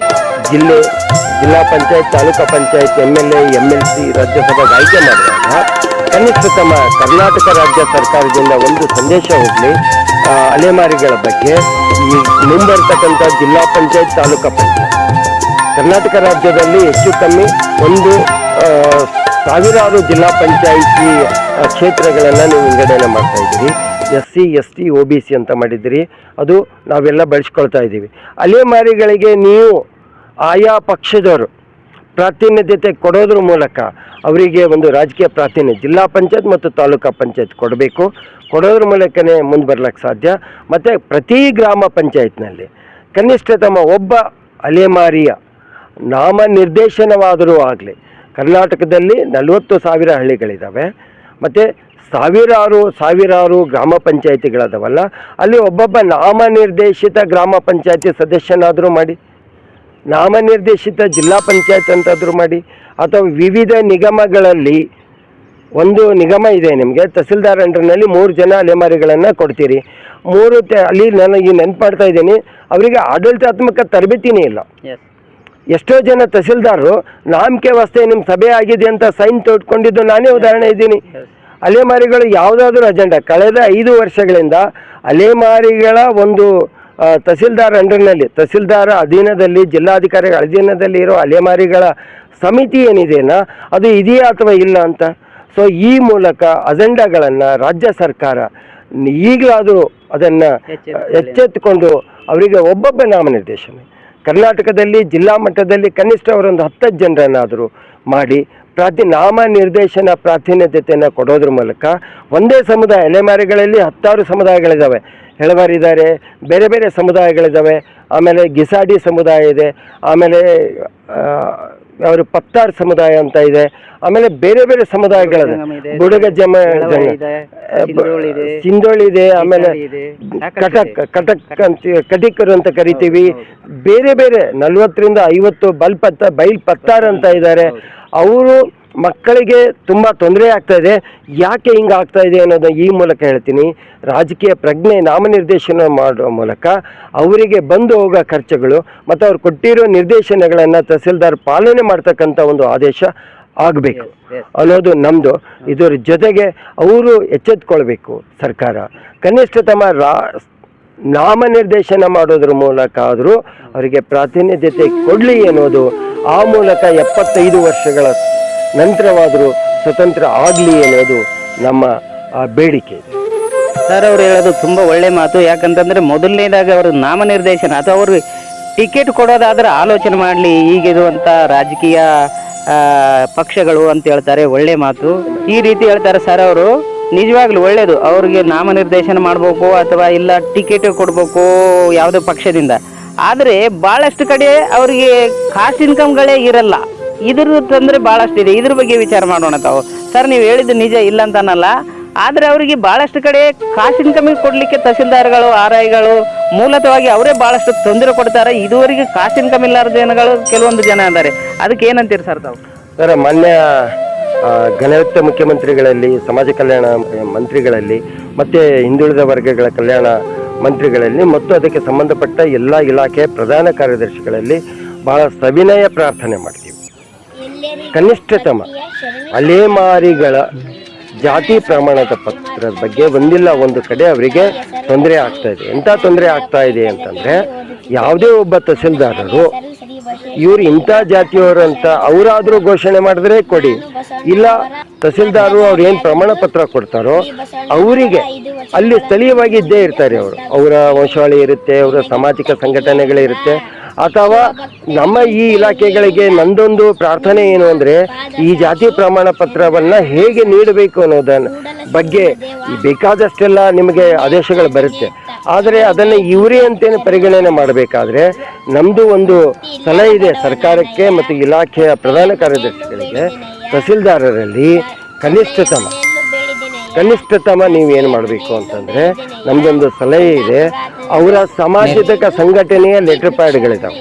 ಜಿಲ್ಲಾ ಪಂಚಾಯತ್, ತಾಲೂಕಾ ಪಂಚಾಯತ್, MLA MLC ರಾಜ್ಯಸಭೆಗೆ ಆಯ್ಕೆ ಮಾಡಿದಾಗ ಕನಿಷ್ಠತಮ ಕರ್ನಾಟಕ ರಾಜ್ಯ ಸರ್ಕಾರದಿಂದ ಒಂದು ಸಂದೇಶ ಹೋಗಲಿ ಅಲೆಮಾರಿಗಳ ಬಗ್ಗೆ. ಈ ಮುಂಬರ್ತಕ್ಕಂಥ ಜಿಲ್ಲಾ ಪಂಚಾಯತ್, ತಾಲೂಕಾ ಪಂಚಾಯತ್ ಕರ್ನಾಟಕ ರಾಜ್ಯದಲ್ಲಿ ಹೆಚ್ಚು ಕಮ್ಮಿ ಒಂದು ಸಾವಿರಾರು ಜಿಲ್ಲಾ ಪಂಚಾಯಿತಿ ಕ್ಷೇತ್ರಗಳನ್ನು ನೀವು ವಿಂಗಡಣೆ ಮಾಡ್ತಾ ಇದ್ದೀರಿ. SC ST OBC ಅಂತ ಮಾಡಿದ್ದೀರಿ. ಅದು ನಾವೆಲ್ಲ ಬಳಸ್ಕೊಳ್ತಾ ಇದ್ದೀವಿ. ಅಲೆಮಾರಿಗಳಿಗೆ ನೀವು ಆಯಾ ಪಕ್ಷದವರು ಪ್ರಾತಿನಿಧ್ಯತೆ ಕೊಡೋದ್ರ ಮೂಲಕ ಅವರಿಗೆ ಒಂದು ರಾಜಕೀಯ ಪ್ರಾತಿನಿಧ್ಯ ಜಿಲ್ಲಾ ಪಂಚಾಯತ್ ಮತ್ತು ತಾಲೂಕಾ ಪಂಚಾಯತ್ ಕೊಡೋದ್ರ ಮೂಲಕನೇ ಮುಂದೆ ಬರ್ಲಿಕ್ಕೆ ಸಾಧ್ಯ. ಮತ್ತು ಪ್ರತಿ ಗ್ರಾಮ ಪಂಚಾಯತ್ನಲ್ಲಿ ಕನಿಷ್ಠತಮ ಒಬ್ಬ ಅಲೆಮಾರಿಯ ನಾಮನಿರ್ದೇಶನವಾದರೂ ಆಗಲಿ. ಕರ್ನಾಟಕದಲ್ಲಿ 40,000 ಹಳ್ಳಿಗಳಿದ್ದಾವೆ ಮತ್ತು ಸಾವಿರಾರು ಗ್ರಾಮ ಪಂಚಾಯತಿಗಳದಾವಲ್ಲ, ಅಲ್ಲಿ ಒಬ್ಬೊಬ್ಬ ನಾಮನಿರ್ದೇಶಿತ ಗ್ರಾಮ ಪಂಚಾಯತಿ ಸದಸ್ಯನಾದರೂ ಮಾಡಿ, ನಾಮನಿರ್ದೇಶಿತ ಜಿಲ್ಲಾ ಪಂಚಾಯತ್ ಅಂತಾದರೂ ಮಾಡಿ, ಅಥವಾ ವಿವಿಧ ನಿಗಮಗಳಲ್ಲಿ ಒಂದು ನಿಗಮ ಇದೆ ನಿಮಗೆ, ತಹಸೀಲ್ದಾರ್ ಅಂಡರ್ನಲ್ಲಿ 3 ಜನ ಅಲೆಮಾರಿಗಳನ್ನು ಕೊಡ್ತೀರಿ. ಅಲ್ಲಿ ನಾನು ಈಗ ನೆನ್ಪು ಮಾಡ್ತಾ ಇದ್ದೀನಿ, ಅವರಿಗೆ ಆಡಳಿತಾತ್ಮಕ ತರಬೇತಿನೇ ಇಲ್ಲ. ಎಷ್ಟೋ ಜನ ತಹಸೀಲ್ದಾರರು ನಾಮಕೆ ವಾಸ್ತೆ ನಿಮ್ಮ ಸಭೆ ಆಗಿದೆ ಅಂತ ಸೈನ್ ತೊಟ್ಕೊಂಡಿದ್ದು ನಾನೇ ಉದಾಹರಣೆ ಇದ್ದೀನಿ. ಅಲೆಮಾರಿಗಳು ಯಾವುದಾದ್ರೂ ಅಜೆಂಡಾ ಕಳೆದ 5 ವರ್ಷಗಳಿಂದ ಅಲೆಮಾರಿಗಳ ಒಂದು ತಹಸೀಲ್ದಾರ್ ಅಂಡರ್ನಲ್ಲಿ, ತಹಸೀಲ್ದಾರ ಅಧೀನದಲ್ಲಿ, ಜಿಲ್ಲಾಧಿಕಾರಿಗಳ ಅಧೀನದಲ್ಲಿ ಇರೋ ಅಲೆಮಾರಿಗಳ ಸಮಿತಿ ಏನಿದೆಯಲ್ಲ ಅದು ಇದೆಯಾ ಅಥವಾ ಇಲ್ಲ ಅಂತ. ಸೊ ಈ ಮೂಲಕ ಅಜೆಂಡಾಗಳನ್ನು ರಾಜ್ಯ ಸರ್ಕಾರ ಈಗಲಾದರೂ ಅದನ್ನು ಎಚ್ಚೆತ್ತುಕೊಂಡು ಅವರಿಗೆ ಒಬ್ಬೊಬ್ಬ ನಾಮನಿರ್ದೇಶನ ಕರ್ನಾಟಕದಲ್ಲಿ ಜಿಲ್ಲಾ ಮಟ್ಟದಲ್ಲಿ ಕನಿಷ್ಠ ಅವರೊಂದು 10 ಜನರನ್ನಾದರೂ ಮಾಡಿ ನಾಮನಿರ್ದೇಶನ ಪ್ರಾತಿನಿಧ್ಯತೆಯನ್ನು ಕೊಡೋದ್ರ ಮೂಲಕ ಒಂದೇ ಸಮುದಾಯ, ಅಲೆಮಾರಿಗಳಲ್ಲಿ 10 ಸಮುದಾಯಗಳಿದ್ದಾವೆ, ಹೆಳವಾರಿದ್ದಾರೆ, ಬೇರೆ ಬೇರೆ ಸಮುದಾಯಗಳಿದ್ದಾವೆ, ಆಮೇಲೆ ಗಿಸಾಡಿ ಸಮುದಾಯ ಇದೆ, ಆಮೇಲೆ ಅವರು ಪತ್ತಾರ್ ಸಮುದಾಯ ಅಂತ ಇದೆ, ಆಮೇಲೆ ಬೇರೆ ಬೇರೆ ಸಮುದಾಯಗಳಿದೆ, ಬುಡಗ ಸಿಂಧೋಳಿ ಇದೆ, ಆಮೇಲೆ ಕಟಿಕರು ಅಂತ ಕರಿತೀವಿ, ಬೇರೆ ಬೇರೆ 40ರಿಂದ 50 ಬೈಲ್ ಪತ್ತಾರ್ ಅಂತ ಇದ್ದಾರೆ. ಅವರು ಮಕ್ಕಳಿಗೆ ತುಂಬ ತೊಂದರೆ ಆಗ್ತಾ ಇದೆ. ಯಾಕೆ ಹಿಂಗೆ ಆಗ್ತಾ ಇದೆ ಅನ್ನೋದು ಈ ಮೂಲಕ ಹೇಳ್ತೀನಿ. ರಾಜಕೀಯ ಪ್ರಜ್ಞೆ ನಾಮನಿರ್ದೇಶನ ಮಾಡುವ ಮೂಲಕ ಅವರಿಗೆ ಬಂದು ಹೋಗೋ ಖರ್ಚುಗಳು ಮತ್ತು ಅವ್ರು ಕೊಟ್ಟಿರೋ ನಿರ್ದೇಶನಗಳನ್ನು ತಹಸೀಲ್ದಾರ್ ಪಾಲನೆ ಮಾಡ್ತಕ್ಕಂಥ ಒಂದು ಆದೇಶ ಆಗಬೇಕು ಅನ್ನೋದು ನಮ್ಮದು. ಇದರ ಜೊತೆಗೆ ಅವರು ಎಚ್ಚೆತ್ಕೊಳ್ಬೇಕು ಸರ್ಕಾರ, ಕನಿಷ್ಠತಮ ನಾಮನಿರ್ದೇಶನ ಮಾಡೋದ್ರ ಮೂಲಕ ಆದರೂ ಅವರಿಗೆ ಪ್ರಾತಿನಿಧ್ಯತೆ ಕೊಡಲಿ ಅನ್ನೋದು. ಆ ಮೂಲಕ 75 ವರ್ಷಗಳ ನಂತರವಾದರೂ ಸ್ವತಂತ್ರ ಆಗಲಿ ಅನ್ನೋದು ನಮ್ಮ ಬೇಡಿಕೆ. ಸರ್ ಅವರು ಹೇಳೋದು ತುಂಬ ಒಳ್ಳೆ ಮಾತು. ಯಾಕಂತಂದರೆ ಮೊದಲನೇದಾಗಿ ಅವರು ನಾಮನಿರ್ದೇಶನ ಅಥವಾ ಅವರು ಟಿಕೆಟ್ ಕೊಡೋದಾದ್ರೆ ಆಲೋಚನೆ ಮಾಡಲಿ, ಈಗಿರುವಂಥ ರಾಜಕೀಯ ಪಕ್ಷಗಳು ಅಂತ ಹೇಳ್ತಾರೆ. ಒಳ್ಳೆ ಮಾತು ಈ ರೀತಿ ಹೇಳ್ತಾರೆ ಸರ್ ಅವರು. ನಿಜವಾಗ್ಲೂ ಒಳ್ಳೆಯದು. ಅವ್ರಿಗೆ ನಾಮನಿರ್ದೇಶನ ಮಾಡಬೇಕು ಅಥವಾ ಇಲ್ಲ ಟಿಕೆಟ್ ಕೊಡಬೇಕು ಯಾವುದೇ ಪಕ್ಷದಿಂದ. ಆದರೆ ಭಾಳಷ್ಟು ಕಡೆ ಅವರಿಗೆ ಕಾಸ್ಟ್ ಇನ್ಕಮ್ಗಳೇ ಇರಲ್ಲ. ಇದ್ರ ತೊಂದರೆ ಭಾಳಷ್ಟು ಇದೆ. ಇದ್ರ ಬಗ್ಗೆ ವಿಚಾರ ಮಾಡೋಣ ತಾವು. ಸರ್ ನೀವು ಹೇಳಿದ್ದು ನಿಜ, ಇಲ್ಲ ಅಂತ ಅನ್ನಲ್ಲ. ಆದರೆ ಅವರಿಗೆ ಭಾಳಷ್ಟು ಕಡೆ ಕಾಸ್ಟ್ ಇನ್ಕಮಿಗೆ ಕೊಡಲಿಕ್ಕೆ ತಹಸೀಲ್ದಾರ್ಗಳು, RIಗಳು ಮೂಲತಃವಾಗಿ ಅವರೇ ಭಾಳಷ್ಟು ತೊಂದರೆ ಕೊಡ್ತಾರೆ. ಇದುವರೆಗೆ ಕಾಸ್ಟ್ ಇನ್ಕಮ್ ಇಲ್ಲಾರ ಜನಗಳು ಕೆಲವೊಂದು ಜನ ಇದ್ದಾರೆ. ಅದಕ್ಕೆ ಏನಂತೀರಿ ಸರ್ ತಾವು? ಸರ್, ಮಾನ್ಯ ಘನಯುಕ್ತ ಮುಖ್ಯಮಂತ್ರಿಗಳಲ್ಲಿ, ಸಮಾಜ ಕಲ್ಯಾಣ ಮಂತ್ರಿಗಳಲ್ಲಿ ಮತ್ತು ಹಿಂದುಳಿದ ವರ್ಗಗಳ ಕಲ್ಯಾಣ ಮಂತ್ರಿಗಳಲ್ಲಿ ಮತ್ತು ಅದಕ್ಕೆ ಸಂಬಂಧಪಟ್ಟ ಎಲ್ಲ ಇಲಾಖೆಯ ಪ್ರಧಾನ ಕಾರ್ಯದರ್ಶಿಗಳಲ್ಲಿ ಬಹಳ ಸವಿನಯ ಪ್ರಾರ್ಥನೆ ಮಾಡ್ತೀವಿ. ಕನಿಷ್ಠತಮ ಅಲೆಮಾರಿಗಳ ಜಾತಿ ಪ್ರಮಾಣದ ಪತ್ರದ ಬಗ್ಗೆ ಒಂದಿಲ್ಲ ಒಂದು ಕಡೆ ಅವರಿಗೆ ತೊಂದರೆ ಆಗ್ತಾ ಇದೆ. ಎಂಥ ತೊಂದರೆ ಆಗ್ತಾ ಇದೆ ಅಂತಂದರೆ, ಯಾವುದೇ ಒಬ್ಬ ತಹಸೀಲ್ದಾರರು ಇವರು ಇಂಥ ಜಾತಿಯವರು ಅಂತ ಅವರಾದರೂ ಘೋಷಣೆ ಮಾಡಿದ್ರೆ ಕೊಡಿ, ಇಲ್ಲ ತಹಸೀಲ್ದಾರರು ಅವ್ರು ಏನು ಪ್ರಮಾಣ ಪತ್ರ ಕೊಡ್ತಾರೋ ಅವರಿಗೆ ಅಲ್ಲಿ ಸ್ಥಳೀಯವಾಗಿ ಇದ್ದೇ ಇರ್ತಾರೆ. ಅವರ ವಂಶವಾಳಿ ಇರುತ್ತೆ, ಅವರ ಸಾಮಾಜಿಕ ಸಂಘಟನೆಗಳಿರುತ್ತೆ. ಅಥವಾ ನಮ್ಮ ಈ ಇಲಾಖೆಗಳಿಗೆ ನಂದೊಂದು ಪ್ರಾರ್ಥನೆ ಏನು ಅಂದರೆ, ಈ ಜಾತಿ ಪ್ರಮಾಣ ಪತ್ರವನ್ನು ಹೇಗೆ ನೀಡಬೇಕು ಅನ್ನೋದನ್ನ ಬಗ್ಗೆ ಬೇಕಾದಷ್ಟೆಲ್ಲ ನಿಮಗೆ ಆದೇಶಗಳು ಬರುತ್ತೆ. ಆದರೆ ಅದನ್ನು ಇವರೇ ಅಂತೇನು ಪರಿಗಣನೆ ಮಾಡಬೇಕಾದ್ರೆ ನಮ್ಮದು ಒಂದು ಸಲಹೆ ಇದೆ ಸರ್ಕಾರಕ್ಕೆ ಮತ್ತು ಇಲಾಖೆಯ ಪ್ರಧಾನ ಕಾರ್ಯದರ್ಶಿಗಳಿಗೆ. ತಹಸೀಲ್ದಾರರಲ್ಲಿ ಕನಿಷ್ಠತಮ ನೀವೇನು ಮಾಡಬೇಕು ಅಂತಂದರೆ, ನಮ್ಮದೊಂದು ಸಲಹೆ ಇದೆ. ಅವರ ಸಾಮಾಜಿಕ ಸಂಘಟನೆಯ ಲೆಟರ್ ಪ್ಯಾಡ್ಗಳಿದ್ದಾವೆ,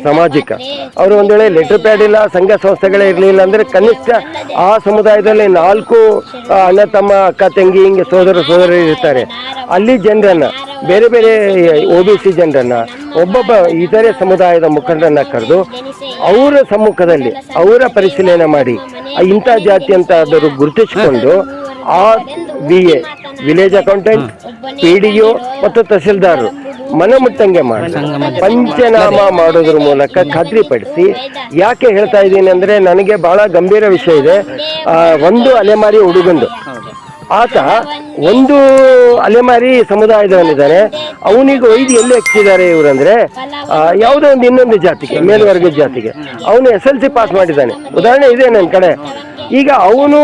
ಸಾಮಾಜಿಕ. ಅವರು ಒಂದು ವೇಳೆ ಲೆಟರ್ ಪ್ಯಾಡ್ ಇಲ್ಲ, ಸಂಘ ಸಂಸ್ಥೆಗಳೇ ಇರಲಿಲ್ಲ ಅಂದರೆ ಕನಿಷ್ಠ ಆ ಸಮುದಾಯದಲ್ಲಿ 4 ಅಣ್ಣ ತಮ್ಮ, ಅಕ್ಕ ತಂಗಿ, ಹಿಂಗೆ ಸೋದರರು ಇರ್ತಾರೆ. ಅಲ್ಲಿ ಜನರನ್ನು, ಬೇರೆ ಬೇರೆ OBC ಜನರನ್ನು, ಒಬ್ಬೊಬ್ಬ ಇತರೆ ಸಮುದಾಯದ ಮುಖಂಡರನ್ನ ಕರೆದು ಅವರ ಸಮ್ಮುಖದಲ್ಲಿ ಅವರ ಪರಿಶೀಲನೆ ಮಾಡಿ ಇಂಥ ಜಾತಿ ಅಂತ ಆದರೂ ಗುರುತಿಸಿಕೊಂಡು ಆ VA, ವಿಲೇಜ್ ಅಕೌಂಟೆಂಟ್, PDO ಮತ್ತು ತಹಸೀಲ್ದಾರರು ಮನಮುಟ್ಟಂಗೆ ಮಾಡಿ ಪಂಚನಾಮ ಮಾಡೋದ್ರ ಮೂಲಕ ಖಾತ್ರಿಪಡಿಸಿ. ಯಾಕೆ ಹೇಳ್ತಾ ಇದ್ದೀನಿ ಅಂದರೆ, ನನಗೆ ಬಹಳ ಗಂಭೀರ ವಿಷಯ ಇದೆ. ಒಂದು ಅಲೆಮಾರಿ ಹುಡುಗಂದು, ಆತ ಒಂದು ಅಲೆಮಾರಿ ಸಮುದಾಯದವನಿದ್ದಾನೆ. ಅವನಿಗೆ ಒಯ್ದು ಎಲ್ಲಿ ಹಚ್ಚಿದ್ದಾರೆ ಇವರಂದ್ರೆ, ಯಾವುದೋ ಒಂದು ಇನ್ನೊಂದು ಜಾತಿಗೆ, ಮೇಲ್ವರ್ಗದ ಜಾತಿಗೆ. ಅವನು SLC ಪಾಸ್ ಮಾಡಿದ್ದಾನೆ, ಉದಾಹರಣೆ ಇದೆ ನನ್ನ ಕಡೆ. ಈಗ ಅವನು